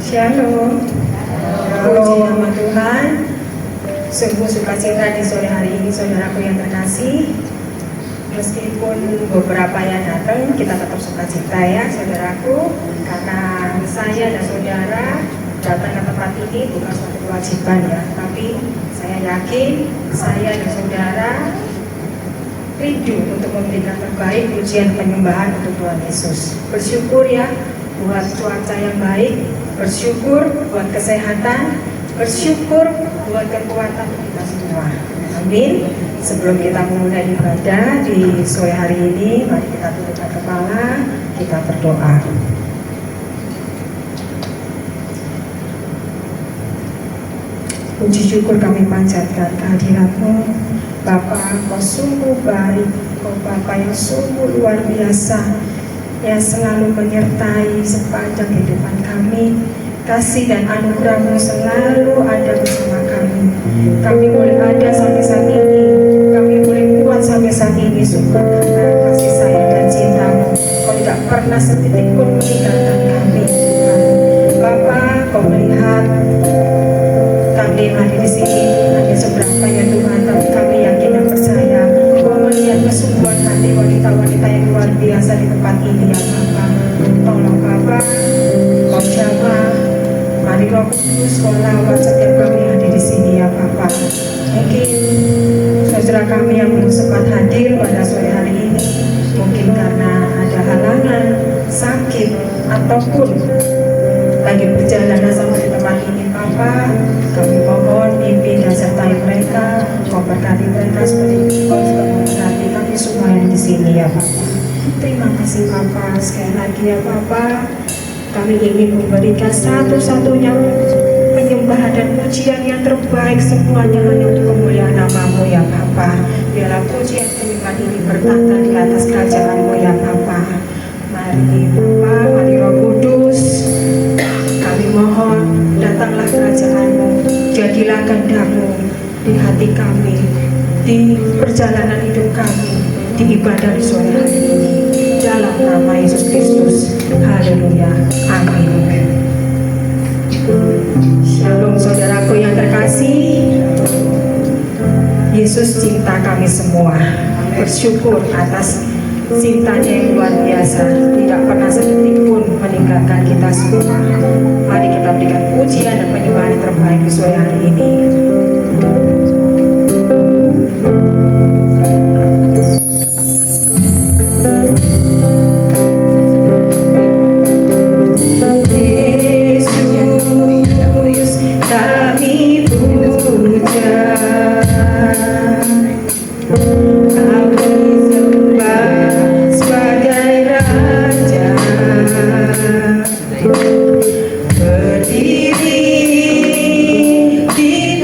Shalom. Puji nama Tuhan. Sungguh sukacita di sore hari ini, saudaraku yang terkasih. Meskipun beberapa yang datang, kita tetap sukacita ya, saudaraku. Karena saya dan saudara datang ke tempat ini bukan suatu kewajiban ya, tapi saya yakin saya dan saudara rindu untuk memberikan terbaik pujian penyembahan untuk Tuhan Yesus. Bersyukur ya buat cuaca yang baik, bersyukur buat kesehatan, bersyukur buat kekuatan kita semua. Amin. Sebelum kita memulai ibadah di sore hari ini, mari kita tundukkan kepala, kita berdoa. Puji syukur kami panjatkan kehadirat-Mu, Bapa. Kau sungguh baik, Kau Bapa yang sungguh luar biasa, yang selalu menyertai sepanjang kehidupan kami. Kasih dan anugerah-Mu selalu ada bersama kami. Kami boleh ada sampai saat ini, kami boleh kuat sampai saat ini, syukur karena kasih sayang dan cinta-Mu. Kau tidak pernah setitik pun meninggalkan kami, Tuhan. Bapa, Kau melihat kami yang hadir di sini hanya seberapa ya Tuhan, tapi kami yakin dan percaya Kau melihat kesungguhan hati wanita-wanita yang luar biasa di tempat ini ya Bapa. Tolong Bapa, Kau jamah, mari Roh Kudus Kau lawat setiap kami yang hadir di sini ya Bapa. Mungkin saudara kami yang belum sempat hadir pada sore hari ini, mungkin karena ada halangan, sakit, ataupun lagi perjalanan sampai di tempat ini Bapa, kami mohon pimpin dan sertai mereka, Kau berkati mereka seperti Kau juga memberkati kami semua yang di sini ya Bapa. Terima kasih Bapa, sekali lagi ya Bapa, kami ingin memberikan satu-satunya penyembahan dan pujian yang terbaik semuanya hanya untuk kemuliaan nama-Mu ya Bapa. Biarlah pujian penyembahan ini bertata di atas kerajaan-Mu ya Bapa. Mari Bapa, mari Roh Kudus, kami mohon datanglah kerajaan-Mu, jadilah kehendak-Mu di hati kami, di perjalanan hidup kami, di ibadah di sore hari ini, dalam nama Yesus Kristus. Haleluya, amin. Shalom saudaraku yang terkasih. Yesus cinta kami semua. Bersyukur atas cintanya yang luar biasa, tidak pernah sedetik pun meninggalkan kita semua. Mari kita berikan pujian dan penyembahan yang terbaik di sore hari ini. Berdiri di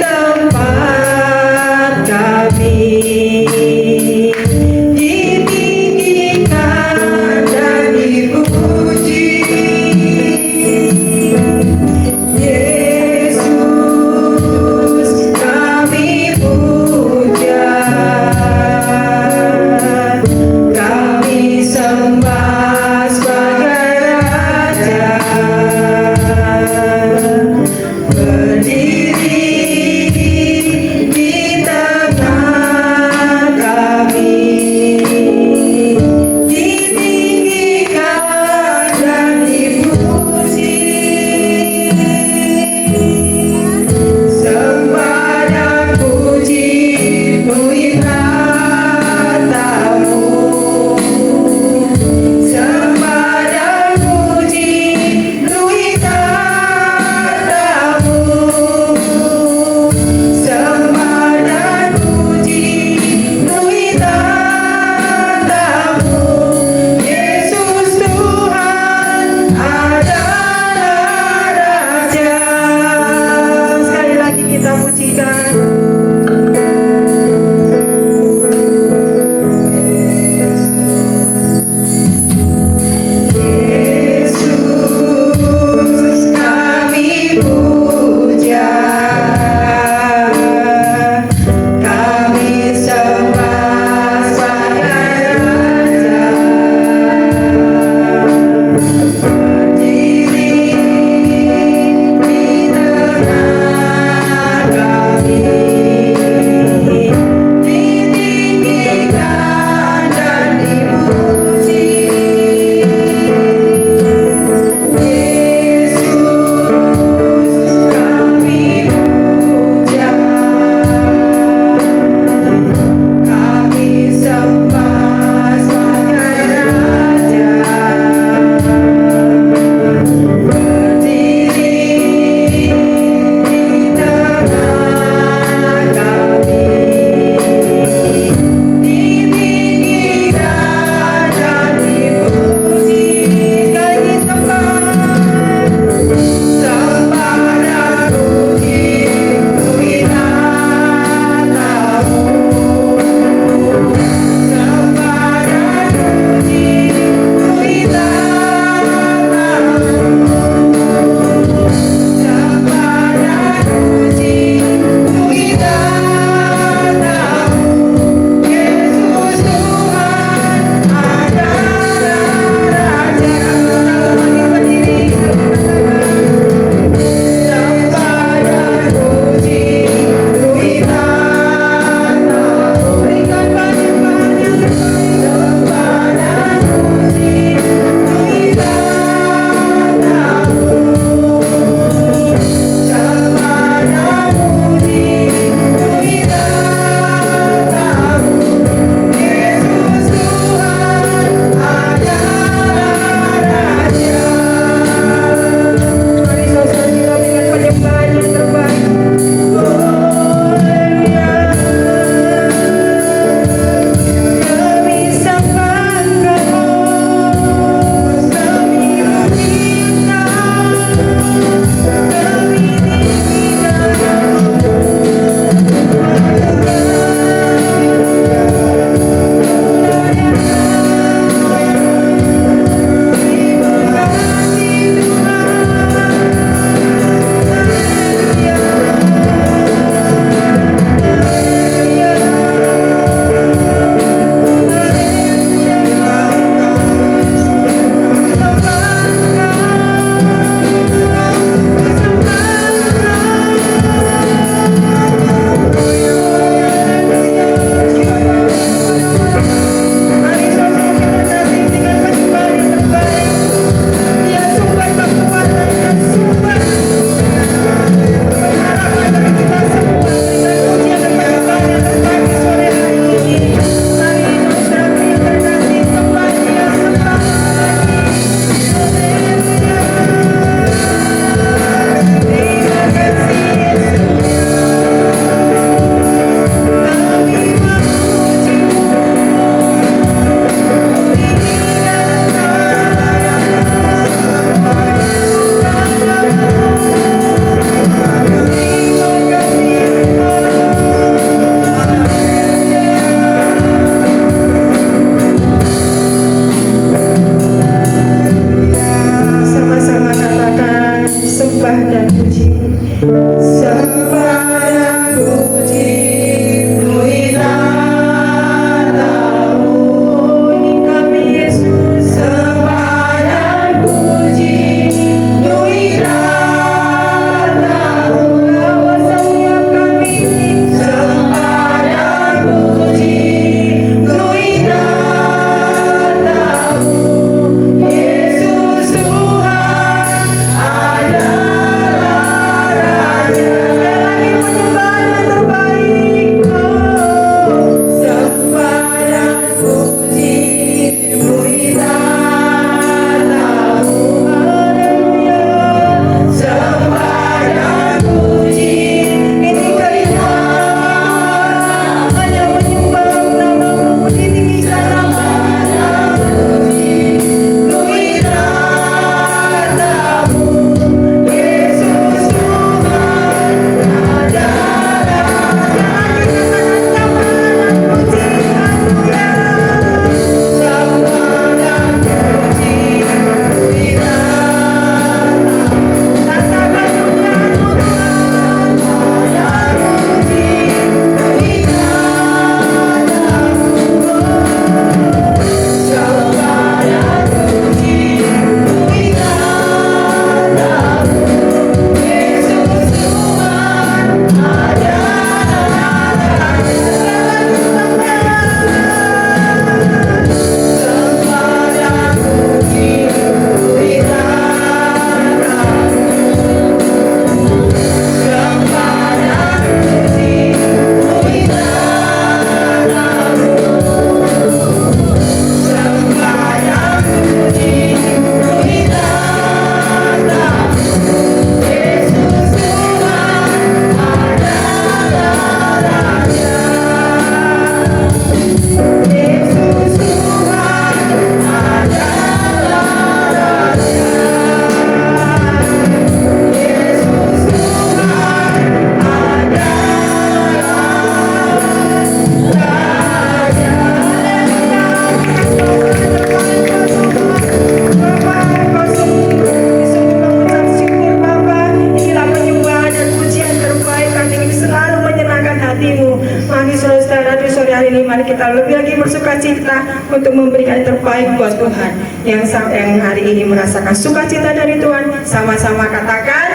hari ini mari kita lebih lagi bersuka cita untuk memberikan yang terbaik buat Tuhan. Yang hari ini merasakan sukacita dari Tuhan, sama-sama katakan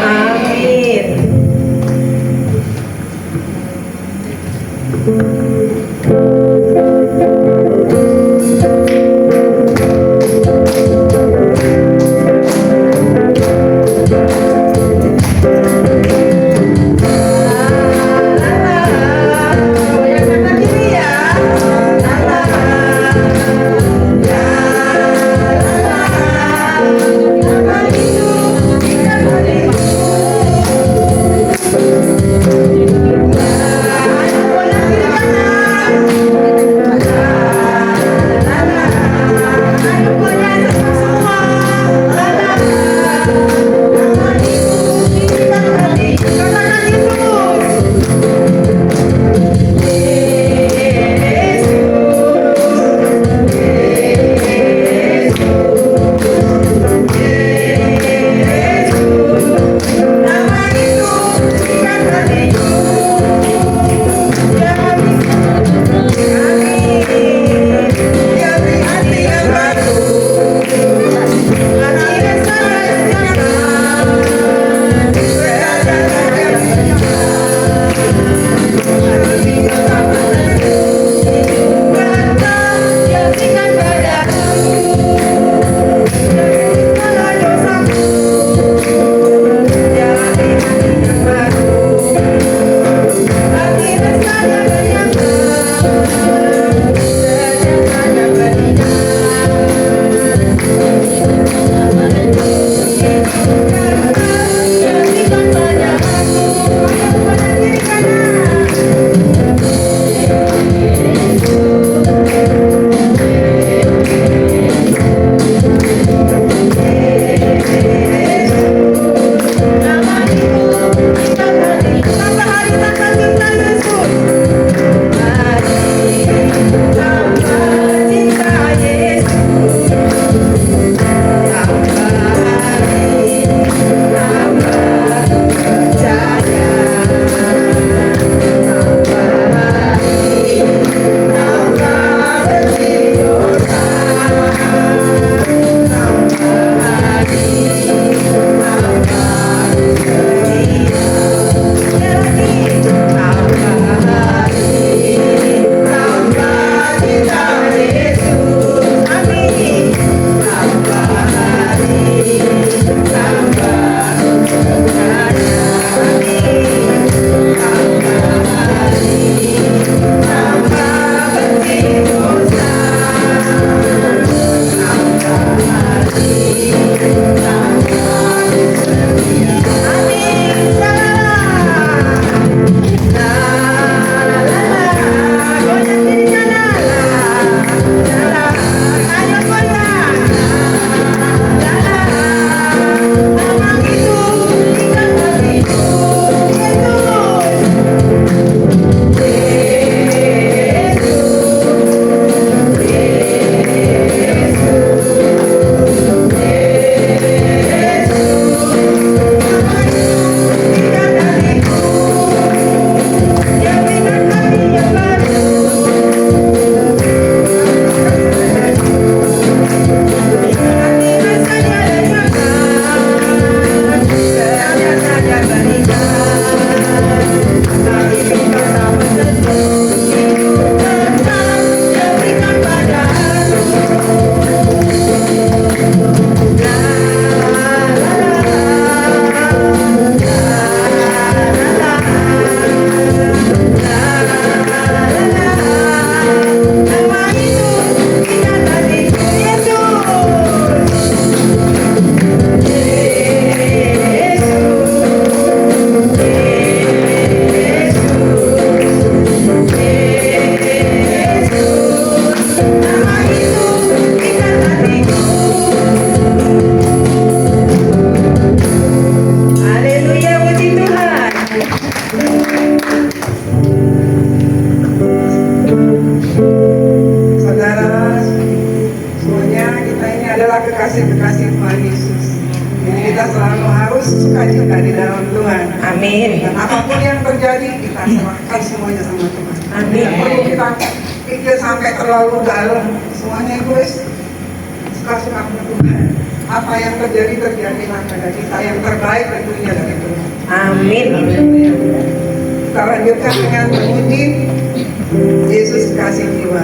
amin. kekasih-kekasih Tuhan Yesus. Jadi kita selalu harus sukacita di dalam Tuhan. Amin. Dan apapun yang terjadi, kita serahkan semuanya sama Tuhan. Amin. Tidak perlu kita pikir sampai terlalu dalam. Semuanya itu suka-suka Tuhan. Apa yang terjadilah pada kita. Yang terbaik tentunya dari Tuhan. Amin. Kita lanjutkan dengan memuji Yesus kasih jiwa.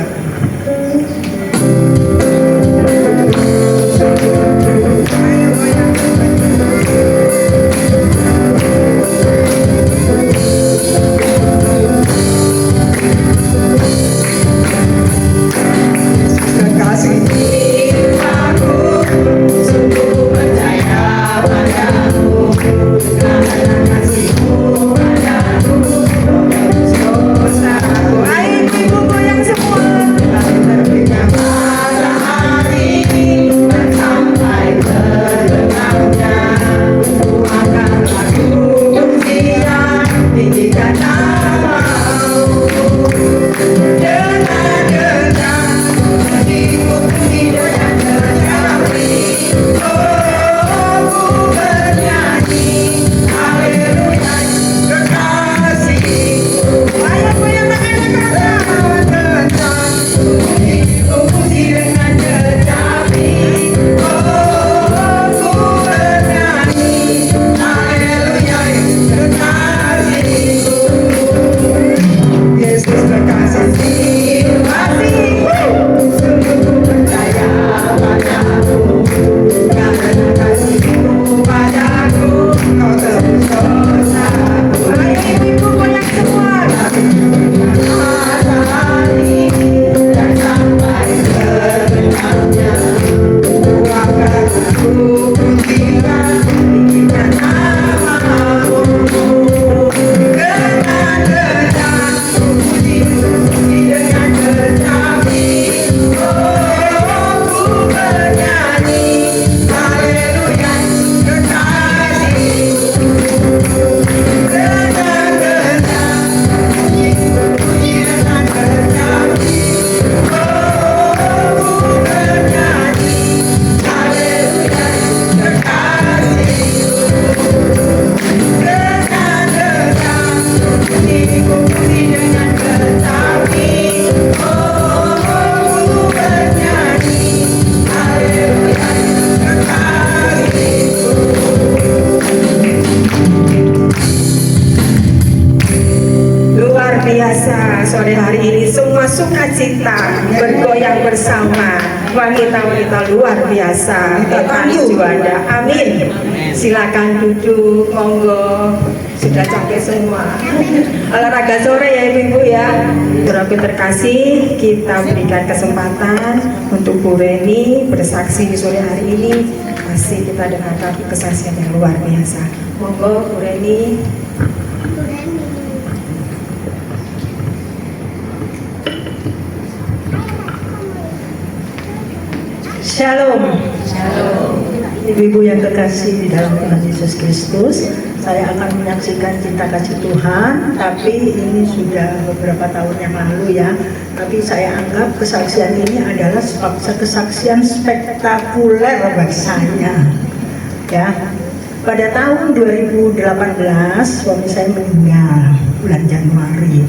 Sore hari ini semua sukacita bergoyang bersama wanita-wanita luar biasa Petani Juanda. Amin. Silakan duduk, monggo. Sudah capek semua. Olahraga sore ya ibu-ibu ya. Terlebih terkasih, kita berikan kesempatan untuk Bu Reni bersaksi di sore hari ini. Masih kita dengarkan kesaksian yang luar biasa. Monggo Bu Reni. Shalom. Ibu-ibu yang terkasih di dalam Tuhan Yesus Kristus, saya akan menyaksikan cinta kasih Tuhan, tapi ini sudah beberapa tahun yang lalu ya. Tapi saya anggap kesaksian ini adalah kesaksian spektakuler bagi saya. Ya, pada tahun 2018 suami saya meninggal bulan Januari.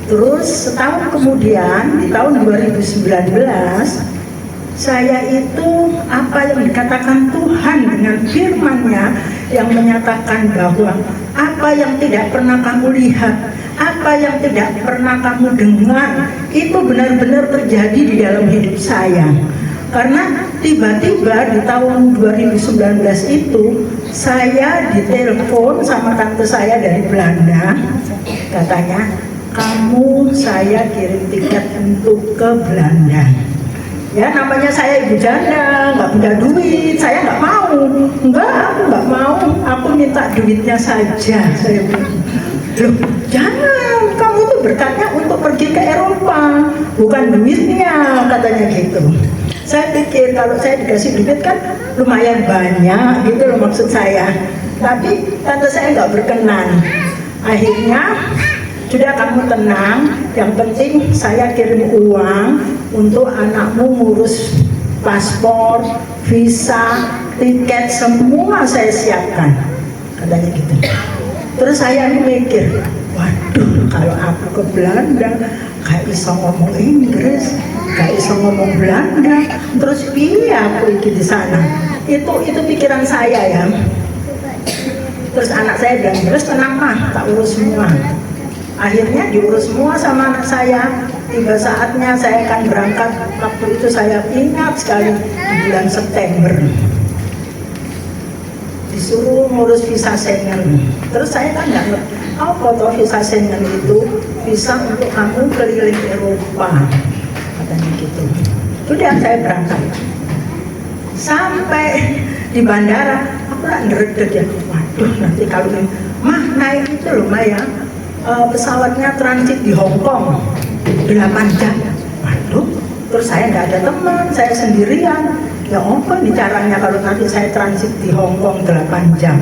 Terus setahun kemudian di tahun 2019 saya itu apa yang dikatakan Tuhan dengan firman-Nya yang menyatakan bahwa apa yang tidak pernah kamu lihat, apa yang tidak pernah kamu dengar, itu benar-benar terjadi di dalam hidup saya. Karena tiba-tiba di tahun 2019 itu saya ditelepon sama tante saya dari Belanda, katanya, "Kamu saya kirim tiket untuk ke Belanda." Ya namanya saya ibu janda, nggak punya duit, saya nggak mau. Aku nggak mau, aku minta duitnya saja. Saya bilang, loh jangan, kamu itu berkatnya untuk pergi ke Eropa, bukan duitnya, katanya gitu. Saya pikir kalau saya dikasih duit kan lumayan banyak, gitu loh maksud saya. Tapi tante saya nggak berkenan. Akhirnya, sudah kamu tenang, yang penting saya kirim uang untuk anakmu ngurus paspor, visa, tiket, semua saya siapkan, katanya gitu. Terus saya mikir, waduh waduh kalau aku ke Belanda gak bisa ngomong Inggris, gak bisa ngomong Belanda, terus iya aku iki di sana. Itu pikiran saya ya. Terus anak saya bilang, terus tenang mah, tak urus semua. Akhirnya diurus semua sama anak saya. Tiba saatnya saya akan berangkat. Waktu itu saya ingat sekali di bulan September. Disuruh ngurus visa Schengen. Terus saya kan nggak ngerti, foto visa Schengen itu bisa untuk kamu keliling Eropa, katanya gitu. Sudah saya berangkat. Sampai di bandara, aku tak ngeredek ya. Waduh, nanti kalau ini, mah naik itu loh Maya, pesawatnya transit di Hong Kong 8 jam. Waduh, terus saya nggak ada teman, saya sendirian. Ya apa nih caranya kalau nanti saya transit di Hong Kong 8 jam?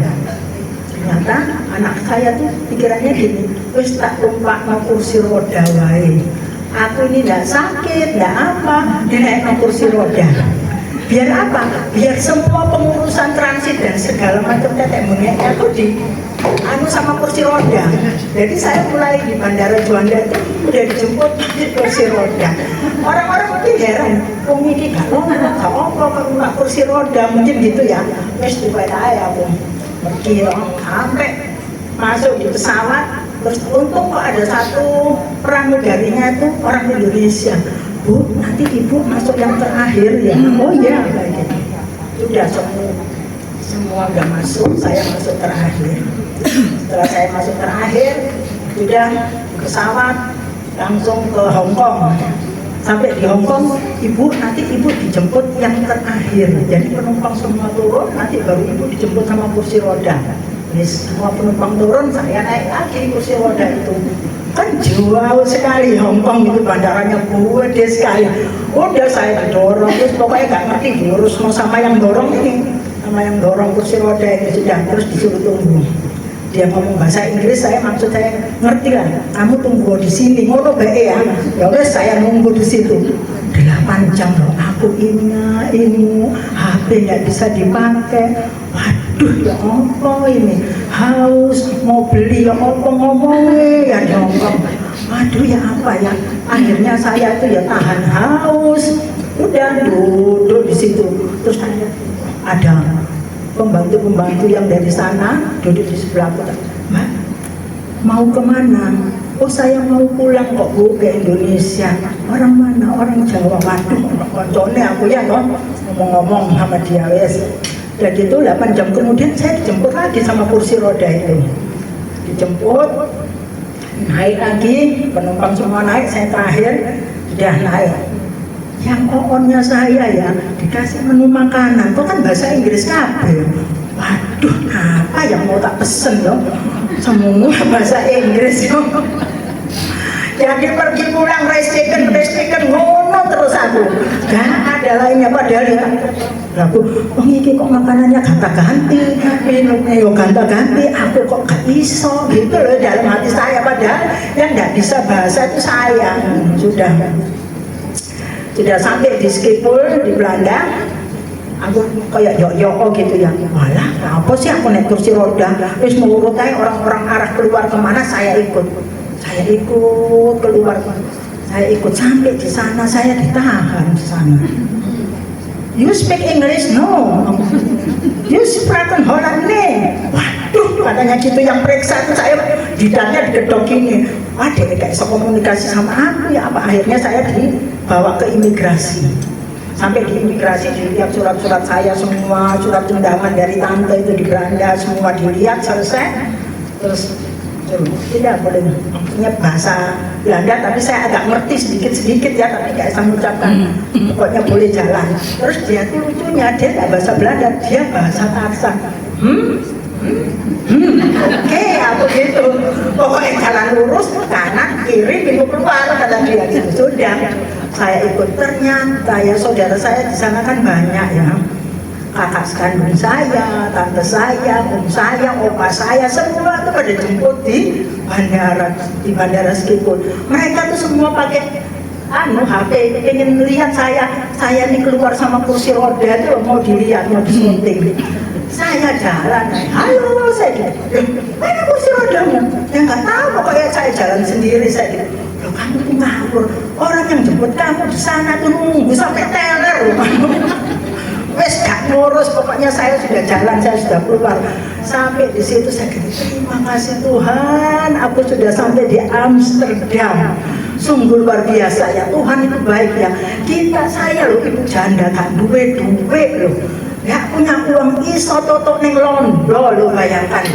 Ternyata anak saya tuh pikirannya gini, wis tak tumpak no kursi roda wae. Aku ini nggak sakit, nggak apa, dinaik no kursi roda. Biar apa? Biar semua pengurusan transit dan segala macam tetek monyet aku di sama kursi roda. Jadi saya mulai di Bandara Juanda itu udah dijemput di kursi roda. Orang-orang mungkin heran, ini gak apa kursi roda mungkin gitu ya. Wes dibayar aja aku pergi sampai masuk di pesawat. Terus untung kok ada satu pramugarinya itu orang Indonesia. Bu, nanti ibu masuk yang terakhir ya. Oh iya, kayak gitu. Sudah semua udah masuk, saya masuk terakhir. Setelah saya masuk terakhir, sudah pesawat langsung ke Hong Kong. Sampai di Hong Kong, nanti ibu dijemput yang terakhir. Jadi penumpang semua turun, nanti baru ibu dijemput sama kursi roda. Jadi semua penumpang turun, saya naik lagi kursi roda itu. Kan jauh sekali Hong Kong itu bandaranya gede sekali. Udah saya didorong, terus pokoknya gak ngerti diurus mau sama yang dorong ini, sama yang dorong kursi roda itu sudah, terus disuruh tunggu. Dia ngomong bahasa Inggris, maksud saya ngerti lah. Kamu tunggu di sini, ngono bae ya. Ya wes saya nunggu di situ 8 jam loh. Aku ini HP nggak bisa dipakai. Waduh ya apa ini? Haus mau beli ya apa ngomongnya ya ngomong. Waduh ya apa ya? Akhirnya saya tuh ya tahan haus. Udah duduk di situ. Terus ada pembantu-pembantu yang dari sana duduk di sebelah aku. Mbak, mau kemana? Oh saya mau pulang kok Bu ke Indonesia. Orang mana? Orang Jawa. Waduh, koncone aku ya toh ngomong-ngomong sama dia wes. Dan itu 8 jam kemudian saya dijemput lagi sama kursi roda itu. Dijemput, naik lagi, penumpang semua naik, saya terakhir sudah naik. Yang kokonnya saya ya dikasih menu makanan, itu kan bahasa Inggris kabeh. Waduh, apa yang mau tak pesen loh? Semua bahasa Inggris loh. Jadi pergi pulang rice chicken ngono terus aku. Gak ada lainnya padahal ya. Aku, ini kok makanannya ganti, minumnya yo ganti, aku kok gak iso gitu loh dalam hati saya, padahal yang gak bisa bahasa itu saya. Sudah sampai di Schiphol di Belanda, aku kayak yo gitu ya. Walah, apa sih aku naik kursi roda? Terus menurut saya orang-orang arah keluar kemana saya ikut keluar. Saya ikut sampai di sana, saya ditahan di sana. You speak English? No. You speak Hollandese? Waduh, katanya gitu yang periksa itu saya didanya digedok ini. Wah, dia gak bisa komunikasi sama aku ya apa. Akhirnya saya dibawa ke imigrasi. Sampai di imigrasi dilihat surat-surat saya semua, surat undangan dari tante itu di Belanda semua dilihat selesai. Terus tidak boleh punya bahasa Belanda, tapi saya agak ngerti sedikit ya, tapi gak bisa mengucapkan. Pokoknya boleh jalan. Terus dia tuh lucunya, dia gak bahasa Belanda, dia bahasa Tarsan. Oke, aku gitu. Pokoknya jalan lurus, kanan, kiri, pintu keluar, kata dia gitu. Sudah, saya ikut. Ternyata ya saudara saya di sana kan banyak ya. Kakak sekandung saya, tante saya, om saya, opa saya, semua itu pada jemput di bandara Schiphol. Mereka tuh semua pakai HP, pengen lihat saya ini keluar sama kursi roda itu mau dilihat, mau disunting. Saya jalan, halo saya gitu, mana kursi rodanya? Ya nggak tahu, pokoknya saya jalan sendiri saya gitu. Loh kamu tuh ngawur, orang yang jemput kamu di sana tuh nunggu sampai teler loh. Wes gak ngurus, pokoknya saya sudah jalan, saya sudah keluar. Sampai di situ saya gitu, terima kasih Tuhan, aku sudah sampai di Amsterdam. Sungguh luar biasa ya, Tuhan itu baik ya. Saya loh ibu janda tak duit loh. Gak punya uang iso toto neng Londo lo bayangkan.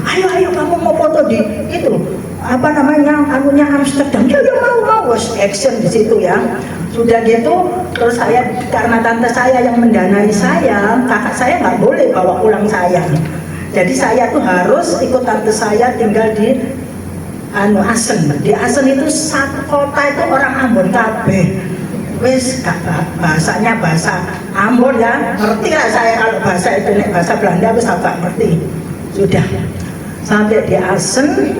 Ayo kamu mau foto di itu apa namanya anunya Amsterdam. Ya mau action di situ ya. Sudah gitu terus saya karena tante saya yang mendanai saya, kakak saya nggak boleh bawa pulang saya. Jadi saya tuh harus ikut tante saya tinggal di Asen. Di Asen itu satu kota itu orang Ambon kabeh. Wes bahasanya bahasa Ambon ya, ngerti lah saya kalau bahasa itu bahasa Belanda wes agak ngerti. Sudah sampai di Asen,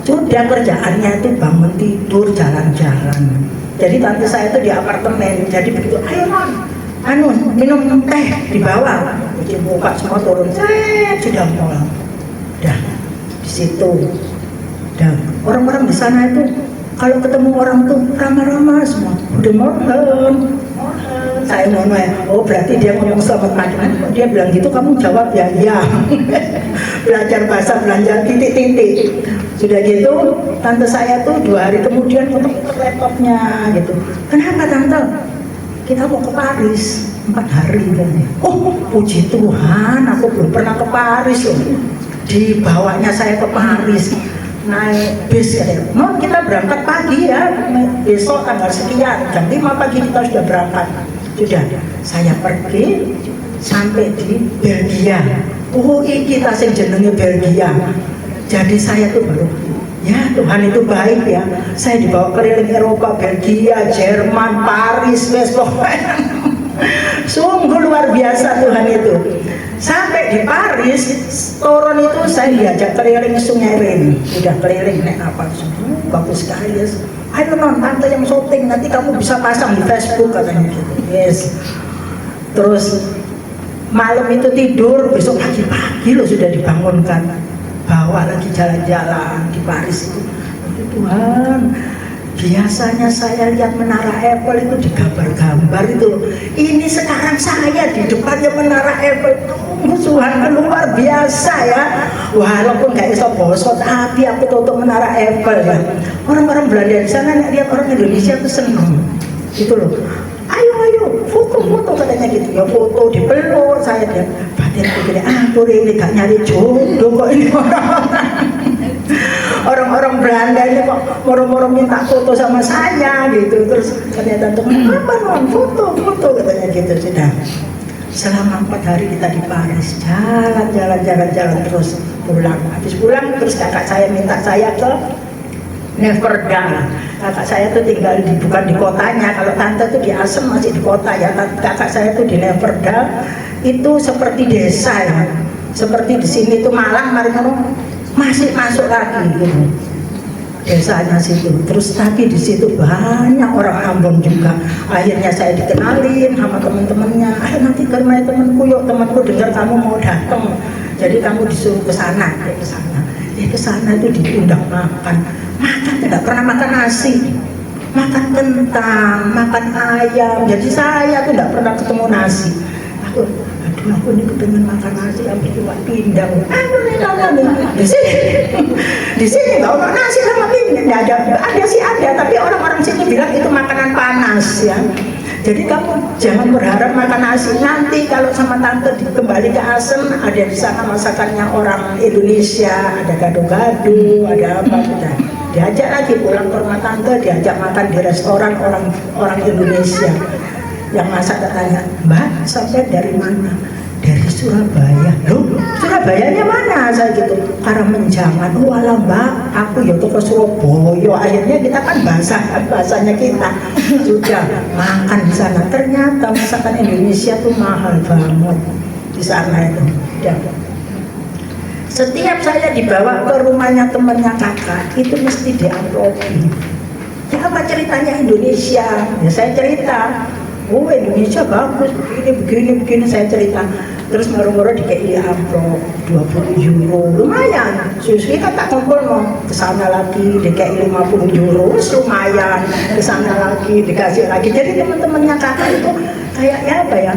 sudah kerjaannya itu bangun tidur jalan-jalan. Jadi tante saya itu di apartemen, jadi begitu ayo minum teh di bawah, cuci muka semua turun, sudah pulang. Dah di situ, dan orang-orang di sana itu kalau ketemu orang tuh ramah-ramah semua. Udah morgen. Saya mau oh berarti dia ngomong selamat pagi. Dia bilang gitu, kamu jawab ya iya. Belajar bahasa Belanda titik-titik. Sudah gitu, tante saya tuh 2 hari kemudian foto-foto laptopnya gitu. Kenapa tante? Kita mau ke Paris 4 hari kan. Oh puji Tuhan, aku belum pernah ke Paris loh. Dibawanya saya ke Paris. Naik bis katanya, mau kita berangkat pagi ya, besok tanggal sekian, jam 5 pagi kita sudah berangkat. Sudah, saya pergi sampai di Belgia. Oh kita sing jenenge Belgia. Jadi saya tuh baru, ya Tuhan itu baik ya. Saya dibawa keliling Eropa, Belgia, Jerman, Paris, wes pokoknya. Sungguh luar biasa Tuhan itu. Sampai di Paris, turun itu saya diajak keliling Sungai Rin. Udah keliling naik kapal, bagus sekali ya. Ayo tante yang syuting, nanti kamu bisa pasang di Facebook katanya gitu. Yes. Terus malam itu tidur, besok pagi-pagi loh sudah dibangunkan, bawa lagi jalan-jalan di Paris itu. Tuhan, biasanya saya lihat menara Eiffel itu di gambar-gambar itu. Ini sekarang saya di depannya menara Eiffel. Tuhan luar biasa ya. Walaupun gak bisa bosot, tapi aku tutup menara Eiffel ya. Orang-orang Belanda di sana lihat orang Indonesia tuh senang. Gitu loh. Ayo foto-foto katanya gitu. Ya foto dipeluk saya dia. Batin pikirnya aku ini gak nyari jodoh kok ini orang-orang Belanda ini kok moro-moro minta foto sama saya gitu. Terus ternyata tuh apa foto katanya gitu. Sudah selama 4 hari kita di Paris, jalan terus pulang. Habis pulang terus kakak saya minta saya ke Neverdal. Kakak saya tuh tinggal bukan di kotanya, kalau tante tuh di Asem masih di kota ya. Kakak saya tuh di Neverdal, itu seperti desa ya. Seperti di sini tuh Malang, masih masuk lagi gitu. Desanya situ, terus tapi di situ banyak orang Ambon juga. Akhirnya saya dikenalin sama teman-temannya. Nanti ke rumah temanku yuk, temanku dengar kamu mau datang, jadi kamu disuruh ke sana. Ke sana itu diundang makan tidak pernah makan nasi, makan kentang, makan ayam. Jadi saya tuh tidak pernah ketemu nasi. Aku ini kepengen makan nasi, tapi cuma pindang. Di sini nggak ada nasi sama pindang. Ada sih ada, tapi orang-orang sini bilang itu makanan panas ya. Jadi kamu jangan berharap makan nasi. Nanti kalau sama tante kembali ke Asem, ada di sana masakannya orang Indonesia, ada gado-gado, ada apa gitu. Diajak lagi pulang ke rumah tante, diajak makan di restoran orang Indonesia. Yang masak katanya, Mbak sampai dari mana? Dari Surabaya. Loh, Surabayanya mana? Saya gitu, Karamenjangan. Oh alah Mbak, aku ya tuh ke Surabaya. Akhirnya kita kan bahasanya kita sudah makan di sana. Ternyata masakan Indonesia tuh mahal banget di sana itu. Ya. Setiap saya dibawa ke rumahnya temannya kakak, itu mesti diamplopi. Ya apa ceritanya Indonesia? Ya saya cerita. Oh Indonesia bagus, begini saya cerita. terus moro-moro dikei amplop 20 euro, lumayan. Susu kan tak kumpul mau kesana lagi dikei 50 euro, lumayan. Kesana lagi dikasih lagi. Jadi teman-temannya kakak itu kayak ya apa ya?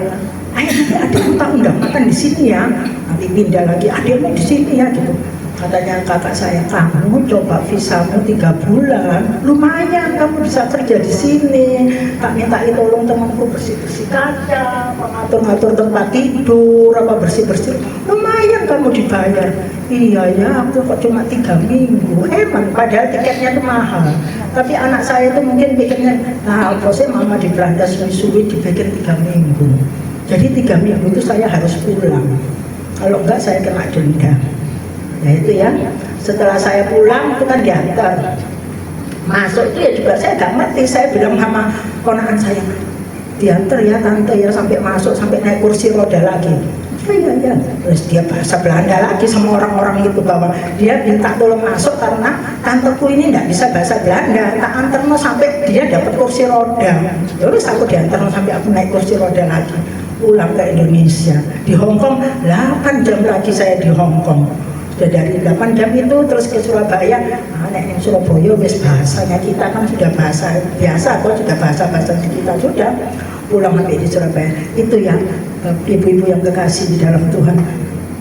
Ayo nanti adikmu tak undang makan di sini ya. Nanti pindah lagi adikmu di sini ya gitu. Katanya kakak saya, kamu coba visamu 3 bulan, lumayan kamu bisa kerja di sini. Tak minta tolong temanku bersih-bersih kaca, mengatur-ngatur tempat tidur, apa bersih-bersih, lumayan kamu dibayar. Iya ya, aku kok cuma 3 minggu. Emang padahal tiketnya itu mahal. Tapi anak saya itu mungkin pikirnya, nah apa sih mama di Belanda suwi-suwi dibikin 3 minggu. Jadi 3 minggu itu saya harus pulang. Kalau enggak saya kena denda. Nah itu ya, setelah saya pulang itu kan diantar masuk itu ya juga saya nggak ngerti. Saya bilang sama ponakan saya, diantar ya tante ya sampai masuk, sampai naik kursi roda lagi. Iya ya, terus dia bahasa Belanda lagi sama orang-orang itu bahwa dia minta tolong masuk karena tanteku ini nggak bisa bahasa Belanda. Tak antar mau sampai dia dapat kursi roda. Terus aku diantar sampai aku naik kursi roda lagi, pulang ke Indonesia. Di Hong Kong 8 jam lagi saya di Hong Kong. Sudah dari 8 jam itu terus ke Surabaya. Nek yang Surabaya wis bahasanya kita kan sudah bahasa biasa, kok sudah bahasa-bahasa kita sudah. Pulang sampai di Surabaya. Itu ya ibu-ibu yang kekasih di dalam Tuhan.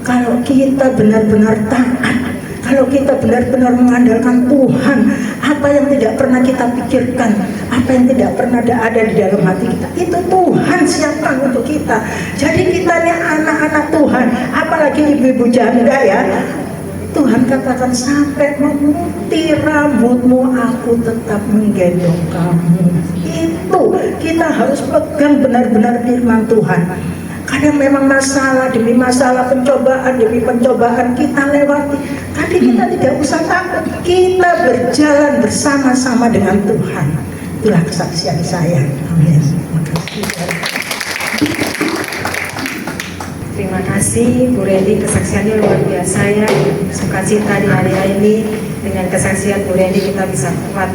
Kalau kita benar-benar taat, kalau kita benar-benar mengandalkan Tuhan, apa yang tidak pernah kita pikirkan, apa yang tidak pernah ada di dalam hati kita, itu Tuhan siapkan untuk kita. Jadi kita ini anak-anak Tuhan, apalagi ibu-ibu janda ya. Tuhan katakan sampai memutih rambutmu aku tetap menggendong kamu. Itu kita harus pegang benar-benar firman Tuhan. Kadang memang masalah demi masalah, pencobaan demi pencobaan kita lewati. Tapi kita tidak usah takut, kita berjalan bersama-sama dengan Tuhan. Itulah kesaksian saya. Amin. Terima kasih Bu Reni, kesaksiannya luar biasa ya. Sukacita di hari ini dengan kesaksian Bu Reni kita bisa kuat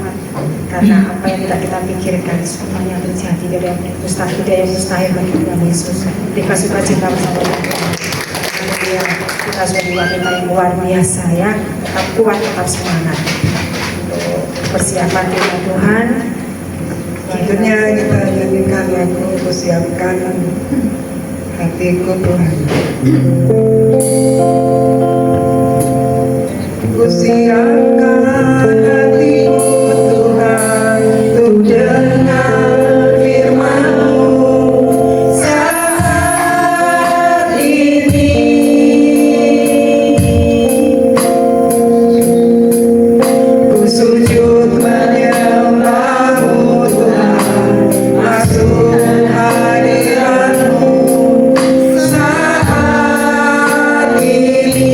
karena apa yang tidak kita pikirkan semuanya terjadi. Dari yang mustahil, dari yang mustahil bagi Tuhan Yesus. Berikan sukacita bersama Tuhan. Kita sudah wanita yang luar biasa ya. Tetap kuat, tetap semangat untuk persiapan firman Tuhan. Selanjutnya kita nyanyikan lagu Kusiapkan Hatiku Tuhan. Kusiapkan hatiku Tuhan untuk dengar firman-Mu saat ini. Ku sujud menyembah-Mu Tuhan, masuk hadirat-Mu saat ini.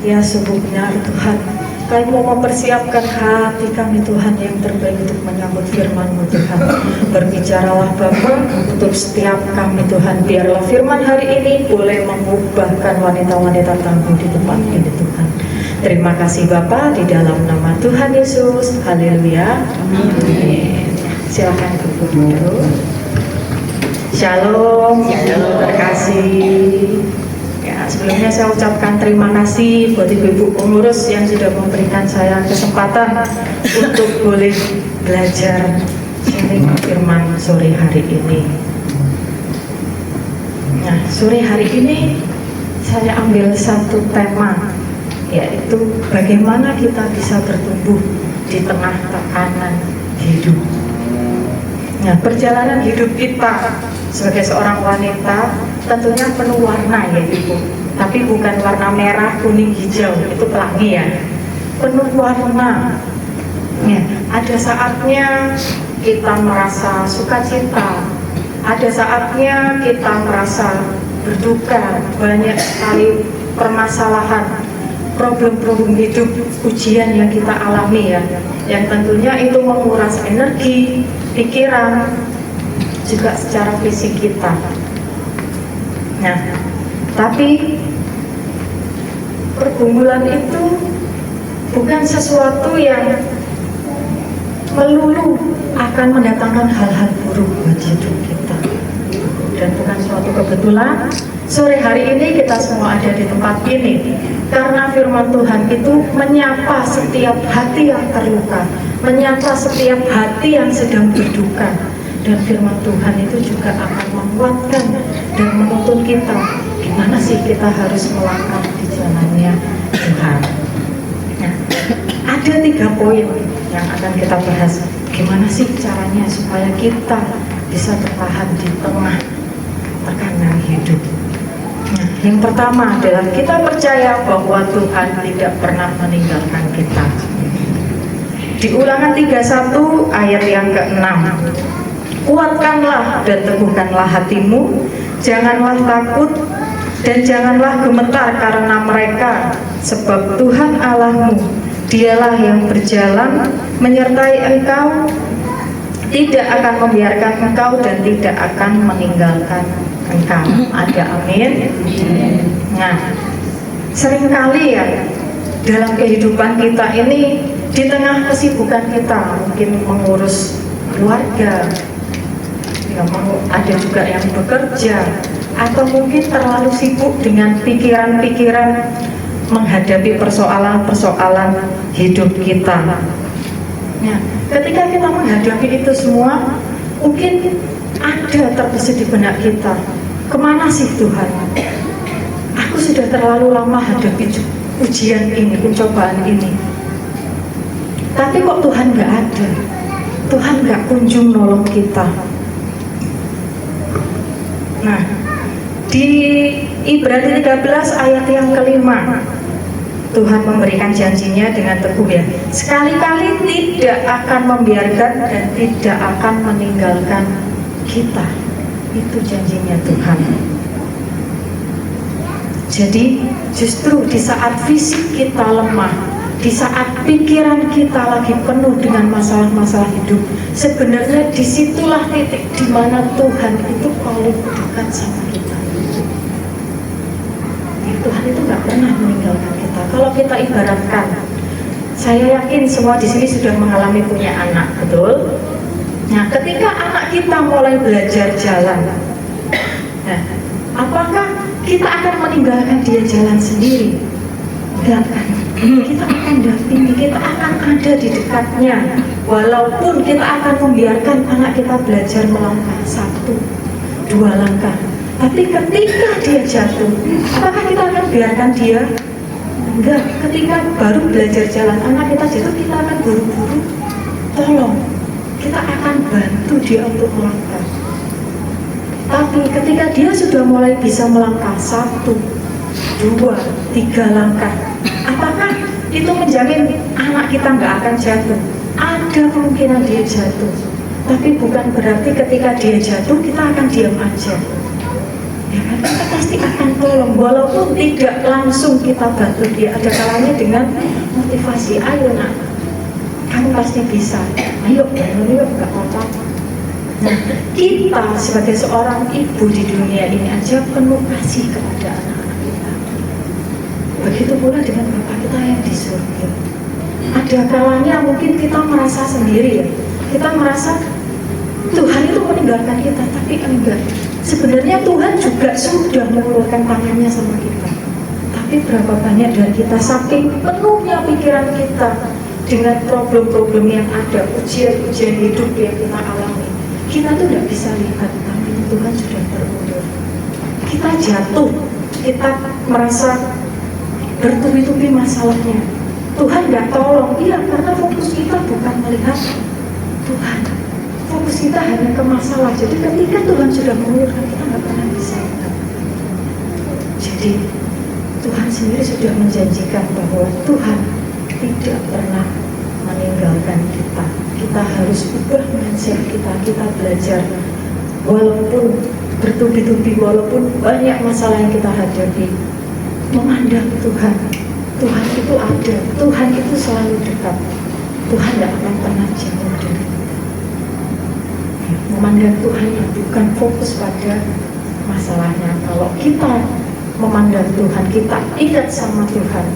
Ya sungguh benar Tuhan, Kami mau mempersiapkan hati kami Tuhan yang terbaik untuk menyambut firman-Mu Tuhan. Berbicaralah Bapa untuk setiap kami Tuhan. Biarlah firman hari ini boleh mengubahkan wanita-wanita tangguh di tempat ini Tuhan. Terima kasih Bapa, di dalam nama Tuhan Yesus. Haleluya. Amin. Silakan duduk. Shalom. Terima kasih. Ya, sebelumnya saya ucapkan terima kasih buat ibu-ibu pengurus yang sudah memberikan saya kesempatan untuk boleh belajar sharing firman sore hari ini. Nah, sore hari ini saya ambil satu tema, yaitu bagaimana kita bisa bertumbuh di tengah tekanan hidup. Nah, perjalanan hidup kita sebagai seorang wanita tentunya penuh warna ya Ibu, tapi bukan warna merah, kuning, hijau, itu pelangi ya, penuh warna ya. Ada saatnya kita merasa sukacita, ada saatnya kita merasa berduka, banyak sekali permasalahan, problem-problem hidup, ujian yang kita alami ya, yang tentunya itu menguras energi, pikiran, juga secara fisik kita. Nah, tapi pergumulan itu bukan sesuatu yang melulu akan mendatangkan hal-hal buruk buat hidup kita, dan bukan suatu kebetulan sore hari ini kita semua ada di tempat ini, karena firman Tuhan itu menyapa setiap hati yang terluka, menyapa setiap hati yang sedang berduka. Dan firman Tuhan itu juga akan menguatkan dan menuntun kita gimana sih kita harus melangkah di jalannya Tuhan. Nah, ada 3 poin yang akan kita bahas. Gimana sih caranya supaya kita bisa bertahan di tengah tekanan hidup. Nah, yang pertama adalah kita percaya bahwa Tuhan tidak pernah meninggalkan kita. Di Ulangan 31 ayat yang ke-6, kuatkanlah dan teguhkanlah hatimu, janganlah takut dan janganlah gemetar karena mereka, sebab Tuhan Allahmu, Dialah yang berjalan menyertai engkau, tidak akan membiarkan engkau dan tidak akan meninggalkan engkau. Ada amin? Nah, seringkali ya dalam kehidupan kita ini, di tengah kesibukan kita, mungkin mengurus keluarga, ada juga yang bekerja, atau mungkin terlalu sibuk dengan pikiran-pikiran menghadapi persoalan-persoalan hidup kita. Nah, ketika kita menghadapi itu semua, mungkin ada terbesit di benak kita, kemana sih Tuhan? Aku sudah terlalu lama hadapi ujian ini, pencobaan ini, tapi kok Tuhan nggak ada, Tuhan nggak kunjung nolong kita. Nah, di Ibrani 13 ayat yang ke-5, Tuhan memberikan janjinya dengan teguh ya, sekali-kali tidak akan membiarkan dan tidak akan meninggalkan kita. Itu janjinya Tuhan. Jadi justru di saat fisik kita lemah, di saat pikiran kita lagi penuh dengan masalah-masalah hidup, sebenarnya disitulah titik di mana Tuhan itu paling dekat sama kita. Ya, Tuhan itu nggak pernah meninggalkan kita. Kalau kita ibaratkan, saya yakin semua di sini sudah mengalami punya anak, betul? Nah, ketika anak kita mulai belajar jalan, nah, apakah kita akan meninggalkan dia jalan sendiri? Enggak kan? Kita akan dampingi, kita akan ada di dekatnya, walaupun kita akan membiarkan anak kita belajar melangkah 1-2 langkah. Tapi ketika dia jatuh, apakah kita akan biarkan dia? Enggak. Ketika baru belajar jalan, anak kita jatuh, kita akan buru-buru tolong, kita akan bantu dia untuk melangkah. Tapi ketika dia sudah mulai bisa melangkah 1-2-3 langkah, apakah itu menjamin anak kita nggak akan jatuh? Ada kemungkinan dia jatuh, tapi bukan berarti ketika dia jatuh kita akan diam aja. ya kan, kita pasti akan tolong walaupun tidak langsung kita bantu dia. Ada kalanya dengan motivasi, ayo nak, kamu pasti bisa, ayo yuk, gak apa-apa. Nah, kita sebagai seorang ibu di dunia ini aja penuh kasih kepada anak-anak kita. Begitu pula dengan Bapak kita yang di surga. Ada kalanya mungkin kita merasa sendiri ya, kita merasa Tuhan itu meninggalkan kita, tapi enggak. Sebenarnya Tuhan juga sudah mengulurkan tangannya sama kita. Tapi berapa banyak dari kita saking penuhnya pikiran kita dengan problem-problem yang ada, ujian-ujian hidup yang kita alami, kita tuh tidak bisa lihat, tapi Tuhan sudah berulur. Kita jatuh, kita merasa bertubi-tubi masalahnya. Tuhan nggak tolong, iya, karena fokus kita bukan melihat Tuhan. Fokus kita hanya ke masalah. Jadi ketika Tuhan sudah mengulurkan, kita nggak pernah bisa lihat. Jadi Tuhan sendiri sudah menjanjikan bahwa Tuhan tidak pernah meninggalkan kita. Kita harus ubah mindset kita. Kita belajar walaupun bertubi-tubi, walaupun banyak masalah yang kita hadapi, memandang Tuhan. Tuhan itu ada, Tuhan itu selalu dekat. Tuhan tidak akan pernah jauh dari kita. Memandang Tuhan yang bukan fokus pada masalahnya. Kalau kita memandang Tuhan, kita ingat sama Tuhan,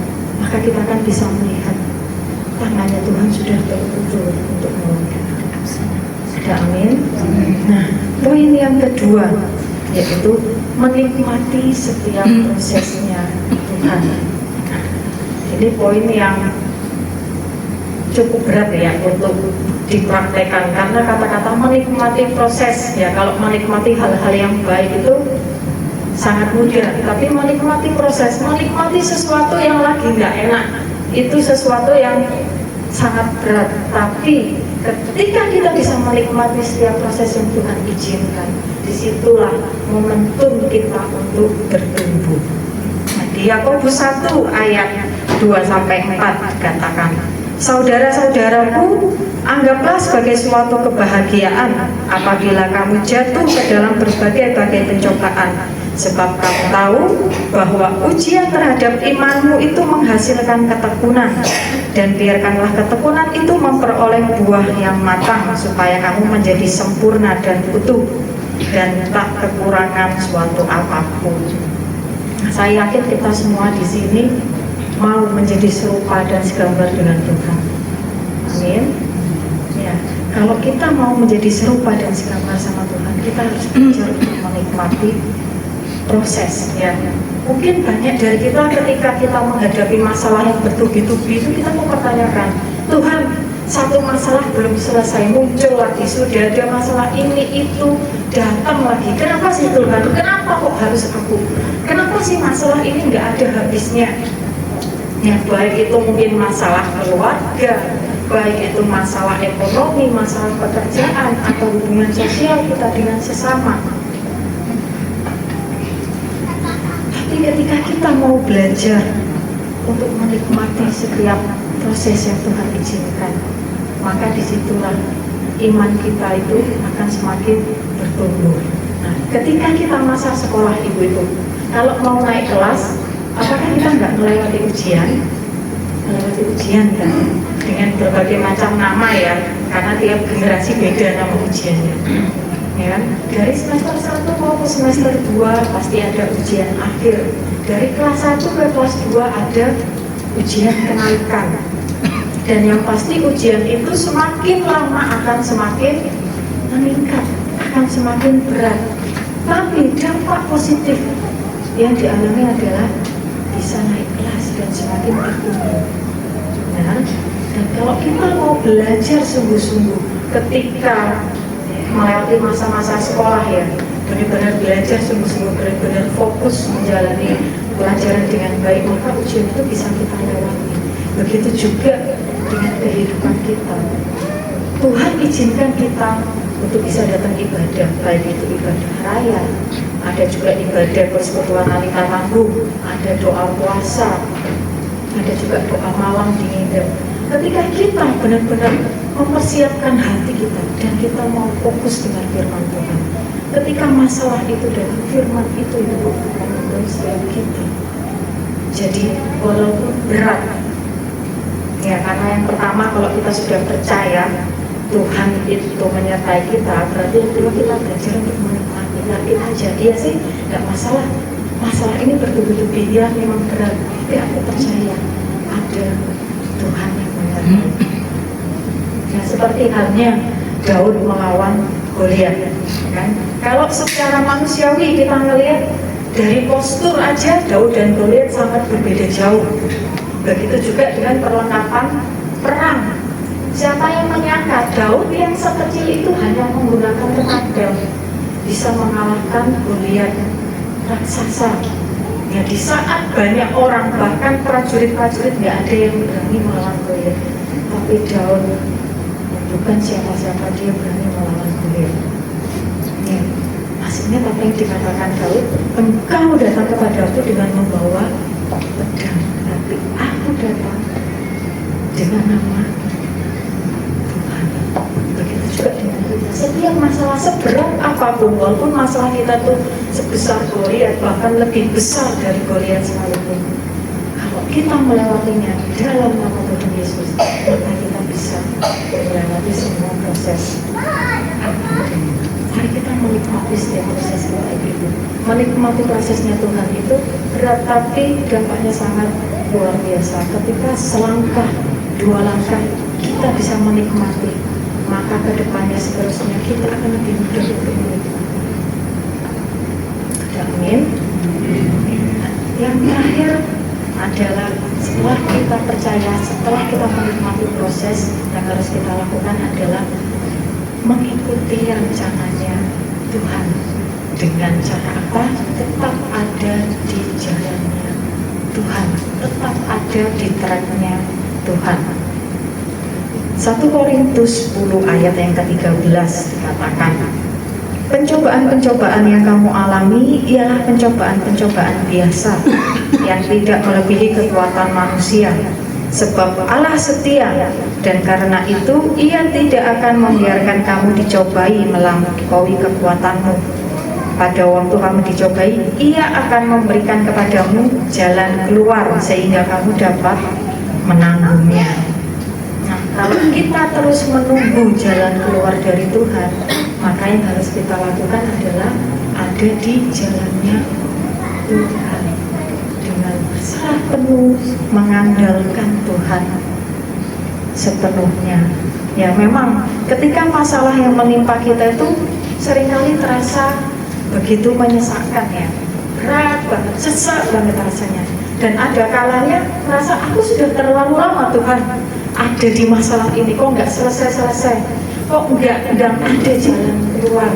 maka kita akan bisa melihat tangannya Tuhan sudah terulur untuk menolong. Ada amin. Nah, poin yang kedua yaitu menikmati setiap prosesnya Tuhan. Ini poin yang cukup berat ya untuk dipraktekkan, karena kata-kata menikmati proses ya, kalau menikmati hal-hal yang baik itu sangat mudah, tapi menikmati proses, menikmati sesuatu yang lagi nggak enak itu sesuatu yang sangat berat. Tapi ketika kita bisa menikmati setiap proses yang Tuhan izinkan, disitulah momentum kita untuk bertumbuh. Di Yakobus 1 ayat 2-4 dikatakan, saudara-saudaraku, anggaplah sebagai suatu kebahagiaan apabila kamu jatuh ke dalam berbagai-bagai pencobaan, sebab kamu tahu bahwa ujian terhadap imanmu itu menghasilkan ketekunan, dan biarkanlah ketekunan itu memperoleh buah yang matang, supaya kamu menjadi sempurna dan utuh dan tak kekurangan suatu apapun. Saya yakin kita semua di sini mau menjadi serupa dan segambar dengan Tuhan. Amin. Ya, kalau kita mau menjadi serupa dan segambar sama Tuhan, kita harus belajar untuk menikmati proses. Ya, mungkin banyak dari kita ketika kita menghadapi masalah yang bertubi-tubi itu kita mempertanyakan, Tuhan, satu masalah belum selesai, muncul lagi, sudah ada masalah ini itu datang lagi. Kenapa sih Tuhan? Kenapa kok harus aku? Kenapa sih masalah ini nggak ada habisnya? Ya, baik itu mungkin masalah keluarga, baik itu masalah ekonomi, masalah pekerjaan, atau hubungan sosial kita dengan sesama. Tapi ketika kita mau belajar untuk menikmati setiap proses yang Tuhan izinkan, maka disitulah iman kita itu akan semakin bertumbuh. Nah, ketika kita masa sekolah ibu itu, kalau mau naik kelas, apakah kita nggak melewati ujian? Melewati ujian kan, dengan berbagai macam nama ya, karena tiap generasi beda nama ujiannya. Ya, dari semester 1 mau ke semester 2 pasti ada ujian akhir. Dari kelas 1 ke kelas 2 ada ujian kenaikan. Dan yang pasti ujian itu semakin lama akan semakin meningkat, akan semakin berat. Tapi dampak positif yang dialami adalah bisa naik kelas dan semakin bertumbuh. Nah, dan kalau kita mau belajar sungguh-sungguh ketika melewati masa-masa sekolah ya, benar-benar belajar sungguh-sungguh, benar-benar fokus menjalani pelajaran dengan baik, maka ujian itu bisa kita lewati. Begitu juga dengan kehidupan kita. Tuhan izinkan kita untuk bisa datang ibadah, baik itu ibadah raya, ada juga ibadah persekutuan Alita Tangguh, ada doa puasa, ada juga doa malam di Ngidam. Ketika kita benar-benar mempersiapkan hati kita dan kita mau fokus dengan firman Tuhan, ketika masalah itu dan firman itu menuntun setiap kita. Jadi walaupun berat, ya karena yang pertama kalau kita sudah percaya Tuhan itu menyertai kita, berarti yang kedua kita belajar untuk menikmati. Yakin aja, iya sih nggak masalah. Masalah ini bertubi-tubi, ya memang berat, tapi aku percaya ada Tuhan yang menyertai. Nah, seperti halnya Daud melawan Goliat, kan? Kalau secara manusiawi kita melihat dari postur aja Daud dan Goliat sangat berbeda jauh. Begitu juga dengan perlengkapan perang. Siapa yang menyangka Daud yang sekecil itu hanya menggunakan pedang bisa mengalahkan Goliat raksasa. Ya, di saat banyak orang bahkan prajurit-prajurit nggak ada yang berani melawan Goliat, tapi Daud bukan siapa-siapa, dia berani melawan Goliat. Ya, maksudnya apa yang dikatakan Daud, engkau datang kepadaku dengan membawa pedang, tapi aku datang dengan nama Tuhan. Begitu juga dengan kita. Setiap masalah seberat apapun, walaupun masalah kita tuh sebesar Goliat, bahkan lebih besar dari Goliat sekalipun, kalau kita melewatinya dalam nama Tuhan Yesus, maka kita bisa melewati semua proses. Mari kita menikmati setiap proses kita itu. Menikmati prosesnya Tuhan itu berat, tapi dampaknya sangat luar biasa. Ketika selangkah, dua langkah kita bisa menikmati, maka kedepannya seterusnya kita akan lebih mudah untuk menikmati. Amin. Yang terakhir adalah setelah kita percaya, setelah kita menikmati proses, yang harus kita lakukan adalah mengikuti rencananya Tuhan. Dengan cara apa? Tetap ada di jalannya Tuhan, tetap ada di tracknya Tuhan. 1 Korintus 10 ayat yang ke-13 dikatakan, pencobaan-pencobaan yang kamu alami ialah pencobaan-pencobaan biasa yang tidak melebihi kekuatan manusia. Sebab Allah setia, dan karena itu Ia tidak akan membiarkan kamu dicobai melampaui kekuatanmu. Pada waktu kamu dicobai, Ia akan memberikan kepadamu jalan keluar sehingga kamu dapat menanggungnya. Nah, kalau kita terus menunggu jalan keluar dari Tuhan, maka yang harus kita lakukan adalah ada di jalannya Tuhan, dengan berserah penuh, mengandalkan Tuhan sepenuhnya. Ya, memang ketika masalah yang menimpa kita itu seringkali terasa begitu menyesakkan, ya, berat banget, sesak banget rasanya. Dan ada kalanya merasa aku sudah terlalu lama Tuhan ada di masalah ini, kok nggak selesai-selesai, kok nggak ada jalan keluar.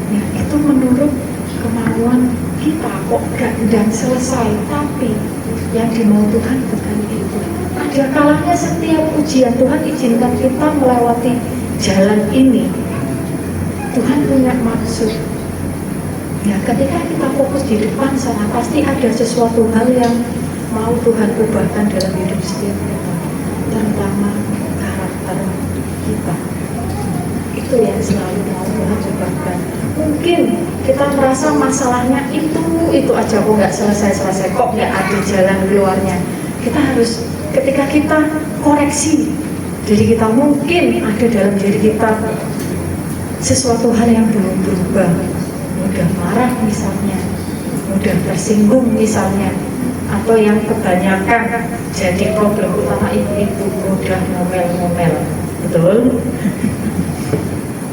Ya, itu menurut kemauan kita, kok nggak selesai. Tapi yang dimau Tuhan bukan itu. Ada kalanya setiap ujian Tuhan izinkan kita melewati jalan ini. Tuhan punya maksud. Ya, ketika kita fokus di depan sana, pasti ada sesuatu hal yang mau Tuhan ubahkan dalam hidup setiap kita, terutama karakter kita. Itu yang selalu mau Tuhan ubahkan. Mungkin kita merasa masalahnya itu aja kok nggak selesai-selesai, kok nggak ada jalan keluarnya. Kita harus, ketika kita koreksi diri kita, mungkin ada dalam diri kita sesuatu hal yang belum berubah, mudah marah misalnya, mudah tersinggung misalnya, atau yang kebanyakan jadi problem utama ibu-ibu, mudah ngomel-ngomel, betul?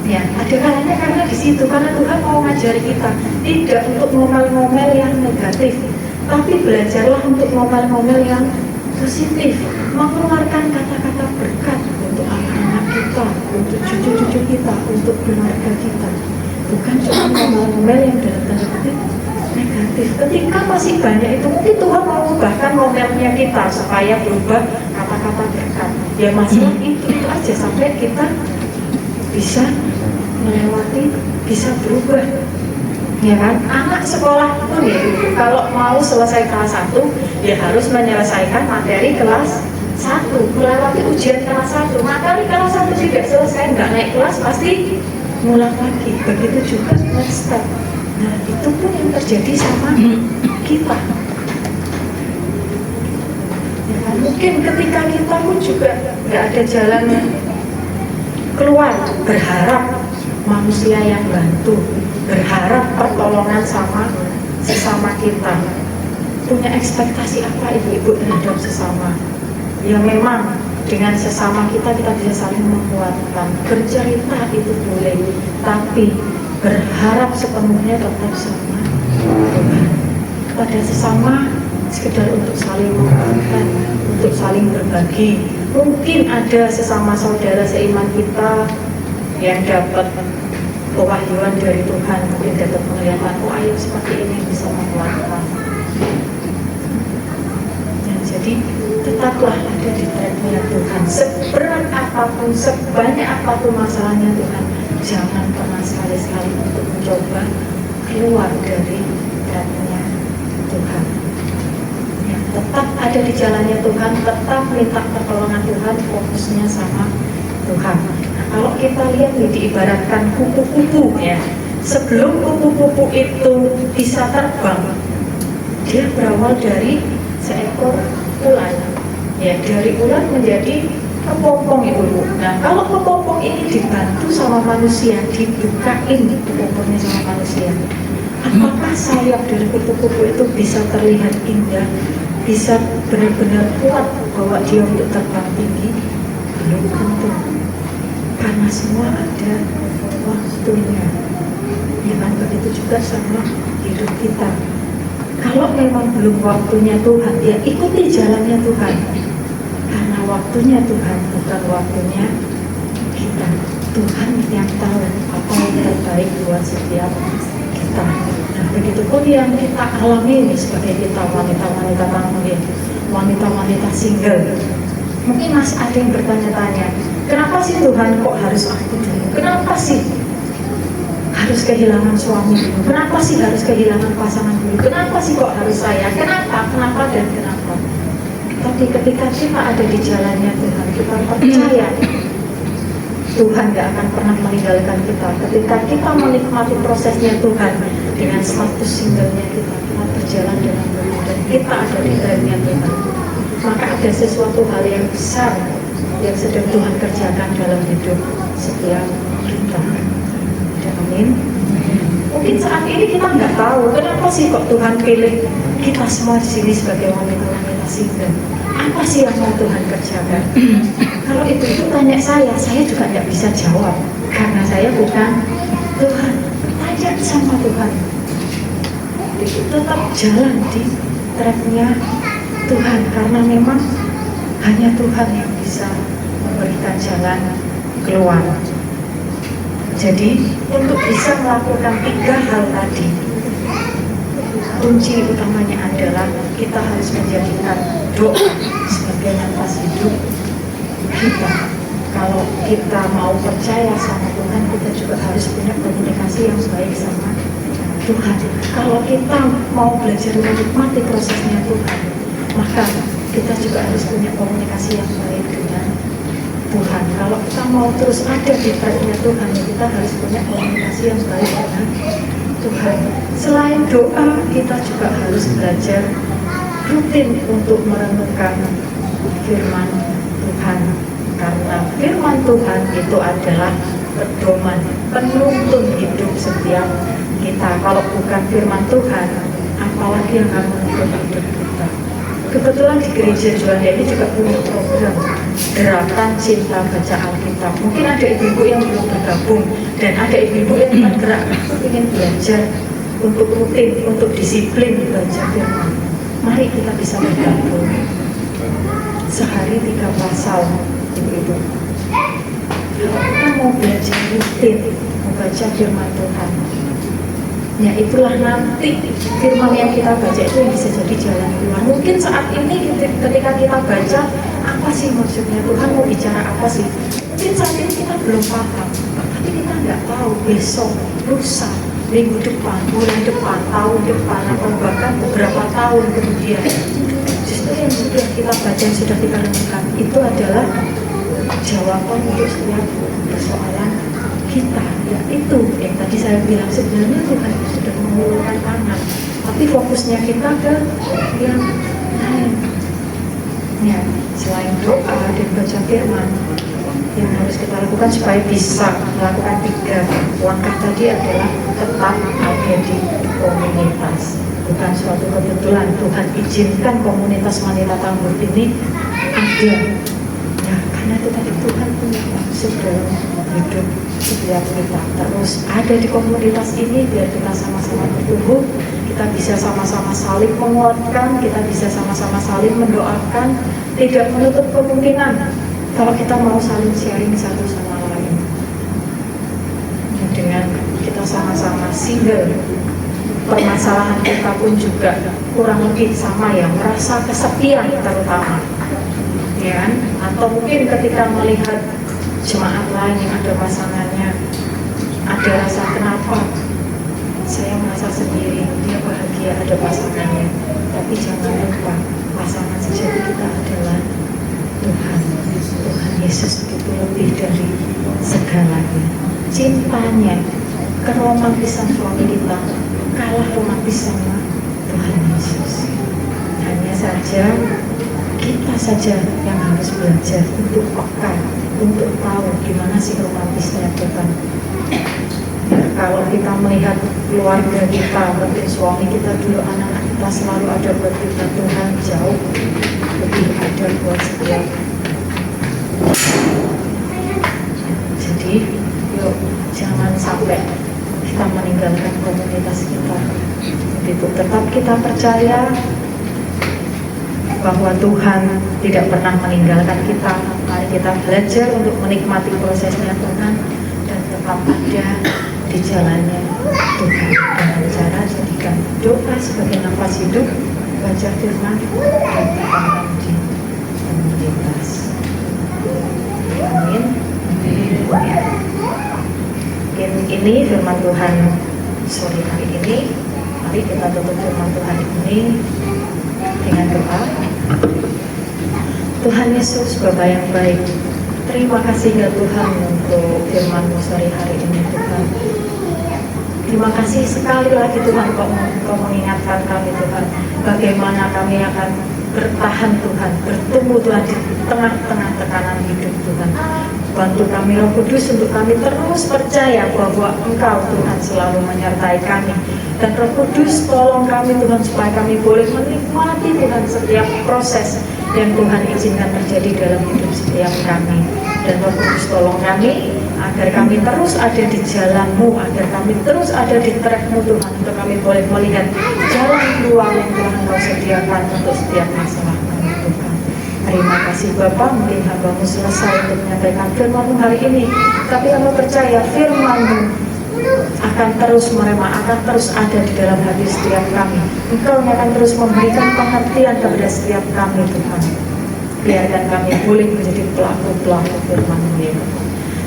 Ya, ada kalanya karena di situ, karena Tuhan mau ngajari kita tidak untuk ngomel-ngomel yang negatif, tapi belajarlah untuk ngomel-ngomel yang positif, mengeluarkan kata-kata berkat untuk anak-anak kita, untuk cucu-cucu kita, untuk keluarga kita. Bukan cuma ngomel-ngomel yang dalam tanda kutip negatif. Ketika masih banyak itu, mungkin Tuhan mau bahkan ngomelnya kita supaya berubah kata-kata berkat. Ya masalah itu aja sampai kita bisa melewati, bisa berubah. Ya kan? Anak sekolah pun ya, kalau mau selesai kelas 1, ya harus menyelesaikan materi kelas 1, melewati ujian kelas 1. Materi kelas 1 tidak selesai, nggak naik kelas, pasti ngulang lagi. Begitu juga next step. Nah, itu pun yang terjadi sama kita. Ya, mungkin ketika kita pun juga nggak ada jalan keluar, berharap manusia yang bantu, berharap pertolongan sama sesama kita. Punya ekspektasi apa ibu-ibu terhadap sesama? Ya memang dengan sesama kita bisa saling menguatkan. Bercerita itu boleh, tapi berharap sepenuhnya tetap sama Tuhan. Pada sesama sekedar untuk saling menguatkan, untuk saling berbagi. Mungkin ada sesama saudara seiman kita yang dapat pewahyuan dari Tuhan, mungkin dapat penglihatan, oh ayo seperti ini bisa menguatkan. Dan jadi tetaplah ada di tracknya Tuhan. Seberat apapun, sebanyak apapun masalahnya Tuhan, jangan pernah sekali-sekali untuk mencoba keluar dari tracknya Tuhan. Ya, tetap ada di jalannya Tuhan, tetap minta pertolongan Tuhan, fokusnya sama Tuhan. Nah, kalau kita lihat nih, diibaratkan kupu-kupu ya, sebelum kupu-kupu itu bisa terbang, dia berawal dari seekor ular. Ya, dari ular menjadi kepompong ibu. Nah, kalau kepompong ini dibantu sama manusia, dibukain kepompongnya sama manusia, apakah sayap dari kupu-kupu itu bisa terlihat indah, bisa benar-benar kuat bawa dia untuk terbang tinggi? Belum tentu, karena semua ada waktunya. Ya kan, begitu juga sama hidup kita. Kalau memang belum waktunya Tuhan, ya ikuti jalannya Tuhan. Karena waktunya Tuhan, bukan waktunya kita. Tuhan yang tahu apa yang terbaik buat setiap kita. Nah, begitu pun yang kita alami ini sebagai kita wanita-wanita tangguh, wanita-wanita single. Mungkin masih ada yang bertanya-tanya, kenapa sih Tuhan kok harus aku dulu? Kenapa sih harus kehilangan suami dulu? Kenapa sih harus kehilangan pasangan dulu? Kenapa sih kok harus saya? Kenapa dan kenapa? Tapi ketika kita ada di jalannya Tuhan, kita percaya Tuhan gak akan pernah meninggalkan kita. Ketika kita menikmati prosesnya Tuhan dengan status singlenya kita berjalan dengan benar dan kita ada di dalamnya Tuhan, maka ada sesuatu hal yang besar yang sedang Tuhan kerjakan dalam hidup setiap kita. Amin. Mungkin saat ini kita nggak tahu kenapa sih kok Tuhan pilih kita semua di sini sebagai wanita-wanita single. Apa sih yang mau Tuhan kerjakan? Kalau itu tanya saya juga nggak bisa jawab karena saya bukan Tuhan. Tanya sama Tuhan. Jadi tetap jalan di tracknya Tuhan karena memang hanya Tuhan yang bisa memberikan jalan keluar. Jadi untuk bisa melakukan 3 hal tadi, kunci utamanya adalah kita harus menjadikan doa sebagai nafas hidup kita. Kalau kita mau percaya sama Tuhan, kita juga harus punya komunikasi yang baik sama Tuhan. Kalau kita mau belajar menikmati prosesnya Tuhan, maka kita juga harus punya komunikasi yang baik dengan Tuhan. Kalau kita mau terus ada di tracknya Tuhan, ya kita harus punya komunikasi yang baik dengan Tuhan. Selain doa, kita juga harus belajar rutin untuk merenungkan firman Tuhan. Karena firman Tuhan itu adalah pedoman, penuntun hidup setiap kita. Kalau bukan firman Tuhan, apalagi yang akan menuntun hidup kita. Kebetulan di gereja Juanda ini juga punya program Gerakan Cinta Baca Alkitab. Mungkin ada ibu-ibu yang belum bergabung dan ada ibu-ibu yang bergerak ingin belajar untuk rutin, untuk disiplin baca firman. Mari kita bisa bergabung. Sehari 3 pasal, ibu-ibu. Kalau kita mau belajar rutin membaca firman Tuhan, ya itulah nanti firman yang kita baca itu yang bisa jadi jalan keluar. Mungkin saat ini ketika kita baca, apa sih maksudnya Tuhan mau bicara apa sih? Mungkin saat ini kita belum paham, tapi kita nggak tahu besok, lusa, minggu depan, bulan depan, tahun depan, atau bahkan beberapa tahun kemudian, justru yang sudah kita baca, yang sudah kita renungkan, itu adalah jawaban untuk setiap persoalan kita, ya itu yang tadi saya bilang, sebenarnya Tuhan sudah mengulurkan tangan, tapi fokusnya kita ke yang lain. Ya, selain doa dan baca firman, yang harus kita lakukan supaya bisa melakukan 3 langkah tadi adalah tetap ada di komunitas. Bukan suatu kebetulan Tuhan izinkan komunitas wanita Tangguh ini ada. Ya, karena itu tadi Tuhan punya maksud dalam hidup setiap kita. Terus ada di komunitas ini biar kita sama-sama bertumbuh, kita bisa sama-sama saling menguatkan, kita bisa sama-sama saling mendoakan, tidak menutup kemungkinan kalau kita mau saling sharing satu sama lain. Dengan kita sama-sama single, permasalahan kita pun juga kurang lebih sama ya, merasa kesepian terutama, ya kan? Atau mungkin ketika melihat jemaat lain yang ada pasangannya, ada rasa kenapa saya merasa sendiri, dia bahagia ada pasangannya. Tapi jangan lupa pasangan sejati kita adalah Tuhan. Tuhan Yesus itu lebih dari segalanya. Cintanya, keromantisan suami kita kalah romantis sama Tuhan Yesus. Hanya saja kita saja yang harus belajar untuk peka, untuk tahu gimana sih romantisnya Tuhan. Ya, kalau kita melihat keluarga kita, mungkin suami kita dulu, anak-anak kita selalu ada buat kita, Tuhan jauh lebih ada buat setiap. Jadi yuk jangan sampai kita meninggalkan komunitas kita. Begitu tetap kita percaya bahwa Tuhan tidak pernah meninggalkan kita. Mari kita belajar untuk menikmati prosesnya Tuhan dan tetap ada di jalannya Tuhan dengan cara jadikan doa sebagai nafas hidup, baca firman dan berperan di komunitas. Amin. Ini firman Tuhan sore hari ini. Mari kita tutup firman Tuhan ini dengan doa. Tuhan Yesus, Bapa yang baik, terima kasih ya Tuhan untuk firman-Mu sore hari ini Tuhan. Terima kasih sekali lagi Tuhan, Kau mengingatkan kami Tuhan, bagaimana kami akan bertahan Tuhan, bertumbuh Tuhan di tengah-tengah tekanan hidup Tuhan. Bantu kami Roh Kudus untuk kami terus percaya bahwa Engkau Tuhan selalu menyertai kami. Dan Roh Kudus tolong kami Tuhan supaya kami boleh menikmati Tuhan setiap proses yang Tuhan izinkan terjadi dalam hidup setiap kami. Dan Roh Kudus tolong kami agar kami terus ada di jalan-Mu, agar kami terus ada di track-Mu Tuhan, untuk kami boleh melihat jalan keluar yang telah Engkau sediakan untuk setiap masalah kami Tuhan. Terima kasih Bapa, mungkin hamba-Mu selesai untuk menyampaikan firman-Mu hari ini, tapi hamba percaya firman-Mu akan terus merema, akan terus ada di dalam hati setiap kami. Engkau akan terus memberikan pengertian kepada setiap kami Tuhan. Biarkan kami boleh menjadi pelaku-pelaku firman-Mu ya.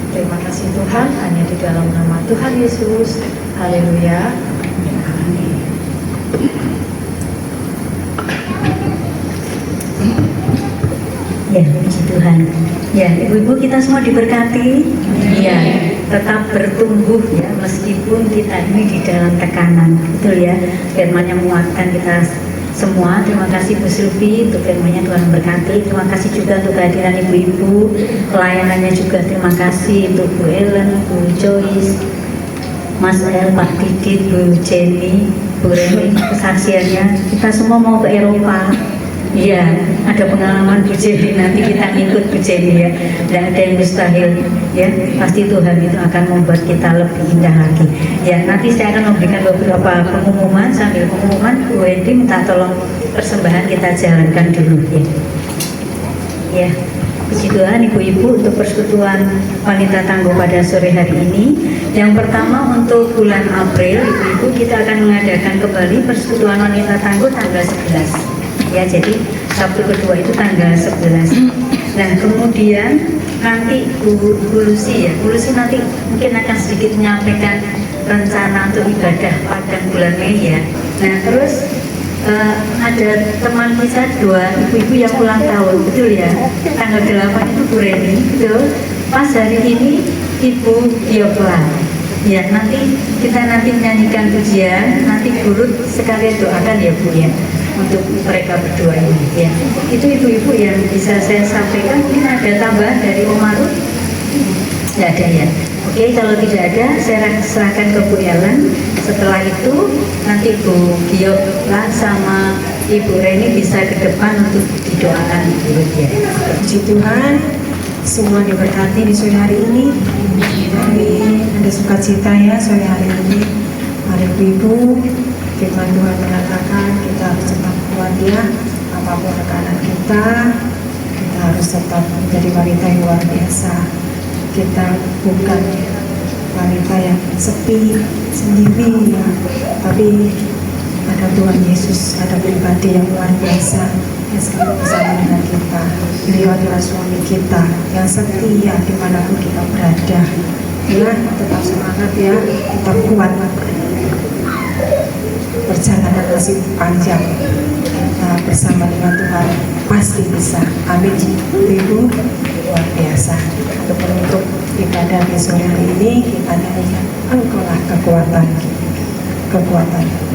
Terima kasih Tuhan, hanya di dalam nama Tuhan Yesus. Haleluya. Amin. Ya, puji Tuhan. Ya, ibu-ibu kita semua diberkati. Ya, tetap bertumbuh ya, meskipun kita ini di dalam tekanan. Betul ya, firman-Nya menguatkan kita semua. Terima kasih Bu Sylvie untuk firman-Nya, Tuhan memberkati. Terima kasih juga untuk kehadiran ibu-ibu, pelayanannya juga. Terima kasih untuk Bu Ellen, Bu Joyce, Mas El, Pak Didit, Bu Jenny, Bu Reni, kesaksiannya. Kita semua mau ke Eropa. Iya, ada pengalaman Bu Jenny, nanti kita ngikut Bu Jenny ya. Tidak ada yang mustahil ya, pasti Tuhan itu akan membuat kita lebih indah lagi. Ya, nanti saya akan memberikan beberapa pengumuman. Sambil pengumuman, Bu Wendy minta tolong persembahan kita jalankan dulu ya. Ya, puji Tuhan ibu-ibu untuk persekutuan wanita tangguh pada sore hari ini. Yang pertama untuk bulan April, ibu-ibu kita akan mengadakan kembali persekutuan wanita tangguh tanggal 11. Ya, jadi Sabtu kedua itu tanggal 11. Nah, kemudian nanti Bu Lucy ya, Bu Lucy nanti mungkin akan sedikit menyampaikan rencana untuk ibadah pada bulan Mei ya. Nah, terus ada teman kita dua ibu-ibu yang ulang tahun, betul ya? Tanggal 8 itu Bu Reni, betul. Pas hari ini Ibu Yopla. Ya, nanti kita nyanyikan pujian, nanti guru sekalian doakan ya Bu ya, untuk mereka berdua ini ya. Itu ibu-ibu yang bisa saya sampaikan. Mungkin ada tambahan dari Om Maruf? Tidak ada ya. Oke, kalau tidak ada, saya serahkan ke Bu Ellen. Setelah itu nanti Bu Yopla sama Ibu Reni bisa ke depan untuk didoakan ibu ya. Puji Tuhan, semua diberkati di sore hari ini. Kami ada sukacita ya sore hari ini. Mari ibu, firman Tuhan mengatakan kita harus tetap kuat ya. Apapun tekanan kita harus tetap menjadi wanita yang luar biasa. Kita bukan wanita yang sepi sendiri ya, tapi ada Tuhan Yesus, ada pribadi yang luar biasa yang selalu bersama dengan kita. Beliau adalah suami kita yang setia dimanapun kita berada. Ya, tetap semangat ya, tetap kuat. Perjalanan masih panjang. Kita bersama dengan Tuhan pasti bisa. Amin. Ibu luar biasa. Untuk penutup ibadah di sore hari ini kita nyanyikan Engkaulah kekuatan. Tempat berdiri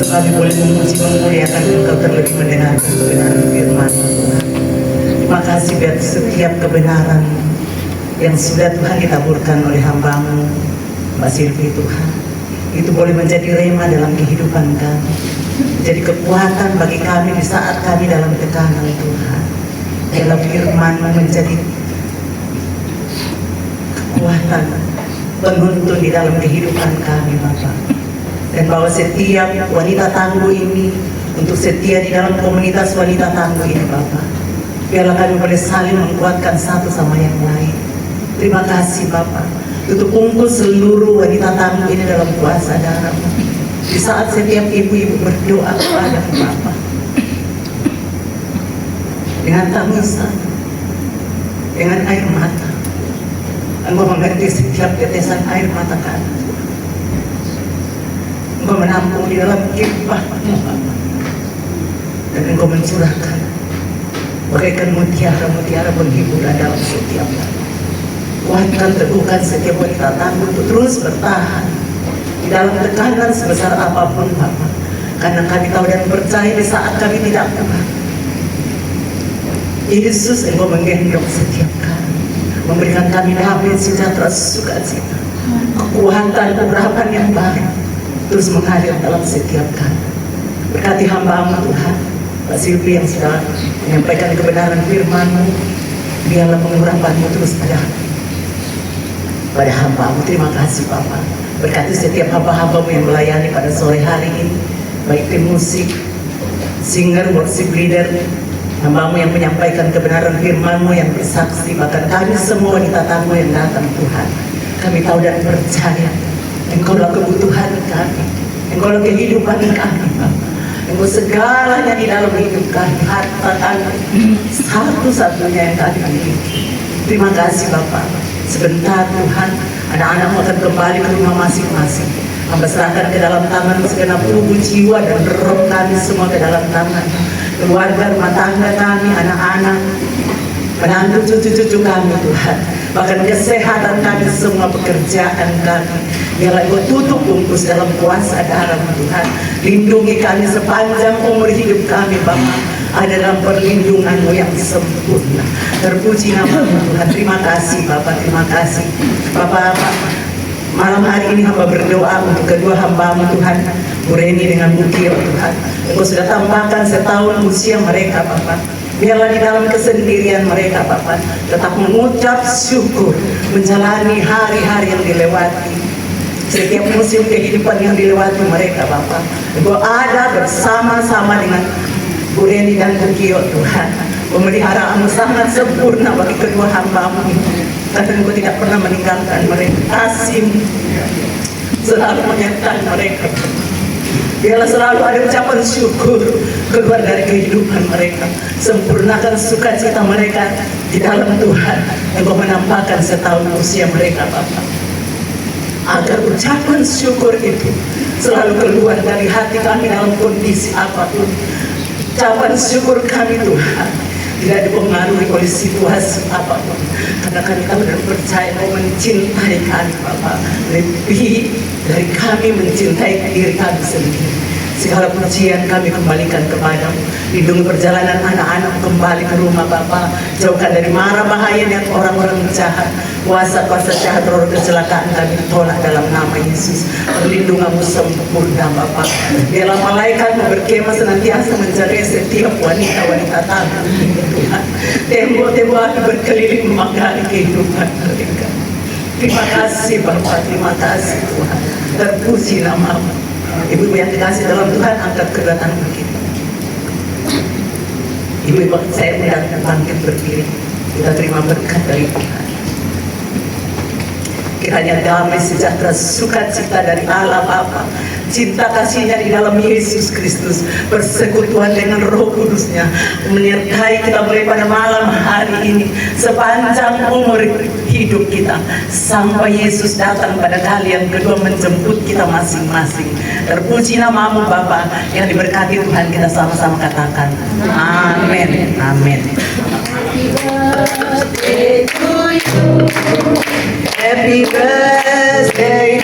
kami boleh memuji memuliakan Engkau terlebih mendengar kebenaran firman Tuhan. Terima kasih biar setiap kebenaran yang sudah Tuhan ditaburkan oleh hamba-Mu Mbak Silvi Tuhan, itu boleh menjadi rema dalam kehidupan kami, menjadi kekuatan bagi kami di saat kami dalam tekanan Tuhan. Dalam firman-Mu menjadi kekuatan penuntun di dalam kehidupan kami Bapak. Dan bahwa setiap wanita tangguh ini untuk setia di dalam komunitas wanita tangguh ini Bapak, biarlah kami boleh saling menguatkan satu sama yang lain. Terima kasih Bapak. Tutup kumpul seluruh wanita tangguh ini dalam kuasa darah-Mu. Di saat setiap ibu-ibu berdoa kepada Bapak dengan tangisan, dengan air mata, Engkau mengerti setiap tetesan air mata kami. Engkau menampung di dalam kipas-Mu Bapak, dan Engkau mencurahkan bagaikan mutiara-mutiara penghiburan dalam setiap kami. Kuatkan, teguhkan setiap wanita tangguh untuk terus bertahan di dalam tekanan sebesar apapun Bapak, karena kami tahu dan percaya di saat kami tidak kuat, Yesus Engkau menggendong setiap kami, memberikan kami damai, sejahtera, sukacita, kekuatan, urapan yang baru terus mengalir dalam setiap kami. Berkati hamba-Mu Tuhan Mbak Silvi yang sudah menyampaikan kebenaran firman-Mu, biarlah pengurapan-Mu terus pada hamba-Mu. Terima kasih Bapak. Berkati setiap hamba-hamba-Mu yang melayani pada sore hari ini, baik tim musik, singer, worship leader, hamba-Mu yang menyampaikan kebenaran firman-Mu yang bersaksi, bahkan kami semua wanita tangguh yang datang Tuhan. Kami tahu dan percaya Engkaulah kebutuhan kami, Engkaulah kehidupan kami Bapak. Engkau segalanya di dalam hidup kami, harta kami, satu-satunya yang kami miliki. Terima kasih Bapak. Sebentar Tuhan, anak-anak-Mu akan kembali ke rumah masing-masing. Hamba serahkan ke dalam tangan segenap tubuh, jiwa, dan roh kami semua ke dalam tangan. Keluarga, rumah tangga kami, anak-anak, menantu, cucu-cucu kami Tuhan. Bahkan kesehatan kami semua, pekerjaan kami, biarlah Engkau tutup bungkus dalam kuasa darah-Mu Tuhan. Lindungi kami sepanjang umur hidup kami Bapak, ada dalam perlindungan-Mu yang sempurna. Terpuji nama-Mu Tuhan. Terima kasih Bapak, terima kasih Bapak. Malam hari ini hamba berdoa untuk kedua hamba-Mu Tuhan, Bu Reni dengan Bu Kio Tuhan. Engkau sudah tambahkan setahun usia mereka Bapak. Biarlah di dalam kesendirian mereka Bapak tetap mengucap syukur, menjalani hari-hari yang dilewati, setiap musim kehidupan yang dilewati mereka Bapak. Engkau ada bersama-sama dengan Bu Reni dan Bu Kio Tuhan. Pemeliharaanmu sangat sempurna bagi kedua hamba-Mu, karena Engkau tidak pernah meninggalkan mereka. Kasih-Mu selalu menyertai mereka. Biarlah selalu ada ucapan syukur keluar dari kehidupan mereka. Sempurnakan sukacita mereka di dalam Tuhan. Engkau menampakkan setahun usia mereka Bapak, agar ucapan syukur itu selalu keluar dari hati kami dalam kondisi apapun. Ucapan syukur kami Tuhan tidak dipengaruhi oleh situasi apapun, karena kami tahu dan percaya Engkau mencintai kami Bapak lebih dari kami mencintai diri kami sendiri. Segala pujian kami kembalikan kepada-Mu. Lindungi perjalanan anak-anak kembali ke rumah Bapak. Jauhkan dari mara bahaya dan orang-orang jahat. Kuasa-kuasa jahat, roh kecelakaan kami tolak dalam nama Yesus. Perlindungan-Mu sempurna Bapak. Biarlah malaikat-Mu berkemah senantiasa menjaga setiap wanita-wanita tangguh Tuhan. Tembok-tembok api berkeliling memagari kehidupan mereka. Terima kasih Bapak, terima kasih Tuhan. Terpuji nama-Mu. Ibu-ibu yang dikasih dalam Tuhan, angkat kedua tangan kita. Ibu-ibu saya undang bangkit berdiri. Kita terima berkat dari Tuhan. Kiranya damai, sejahtera, sukacita dari Allah Bapa, cinta kasih-Nya di dalam Yesus Kristus, persekutuan dengan Roh Kudus-Nya menyertai kita mulai pada malam hari ini sepanjang umur hidup kita sampai Yesus datang pada kali yang kedua menjemput kita masing-masing. Terpuji nama-Mu Bapa, yang diberkati Tuhan. Kita sama-sama katakan amin, amin. Happy birthday to you. Happy birthday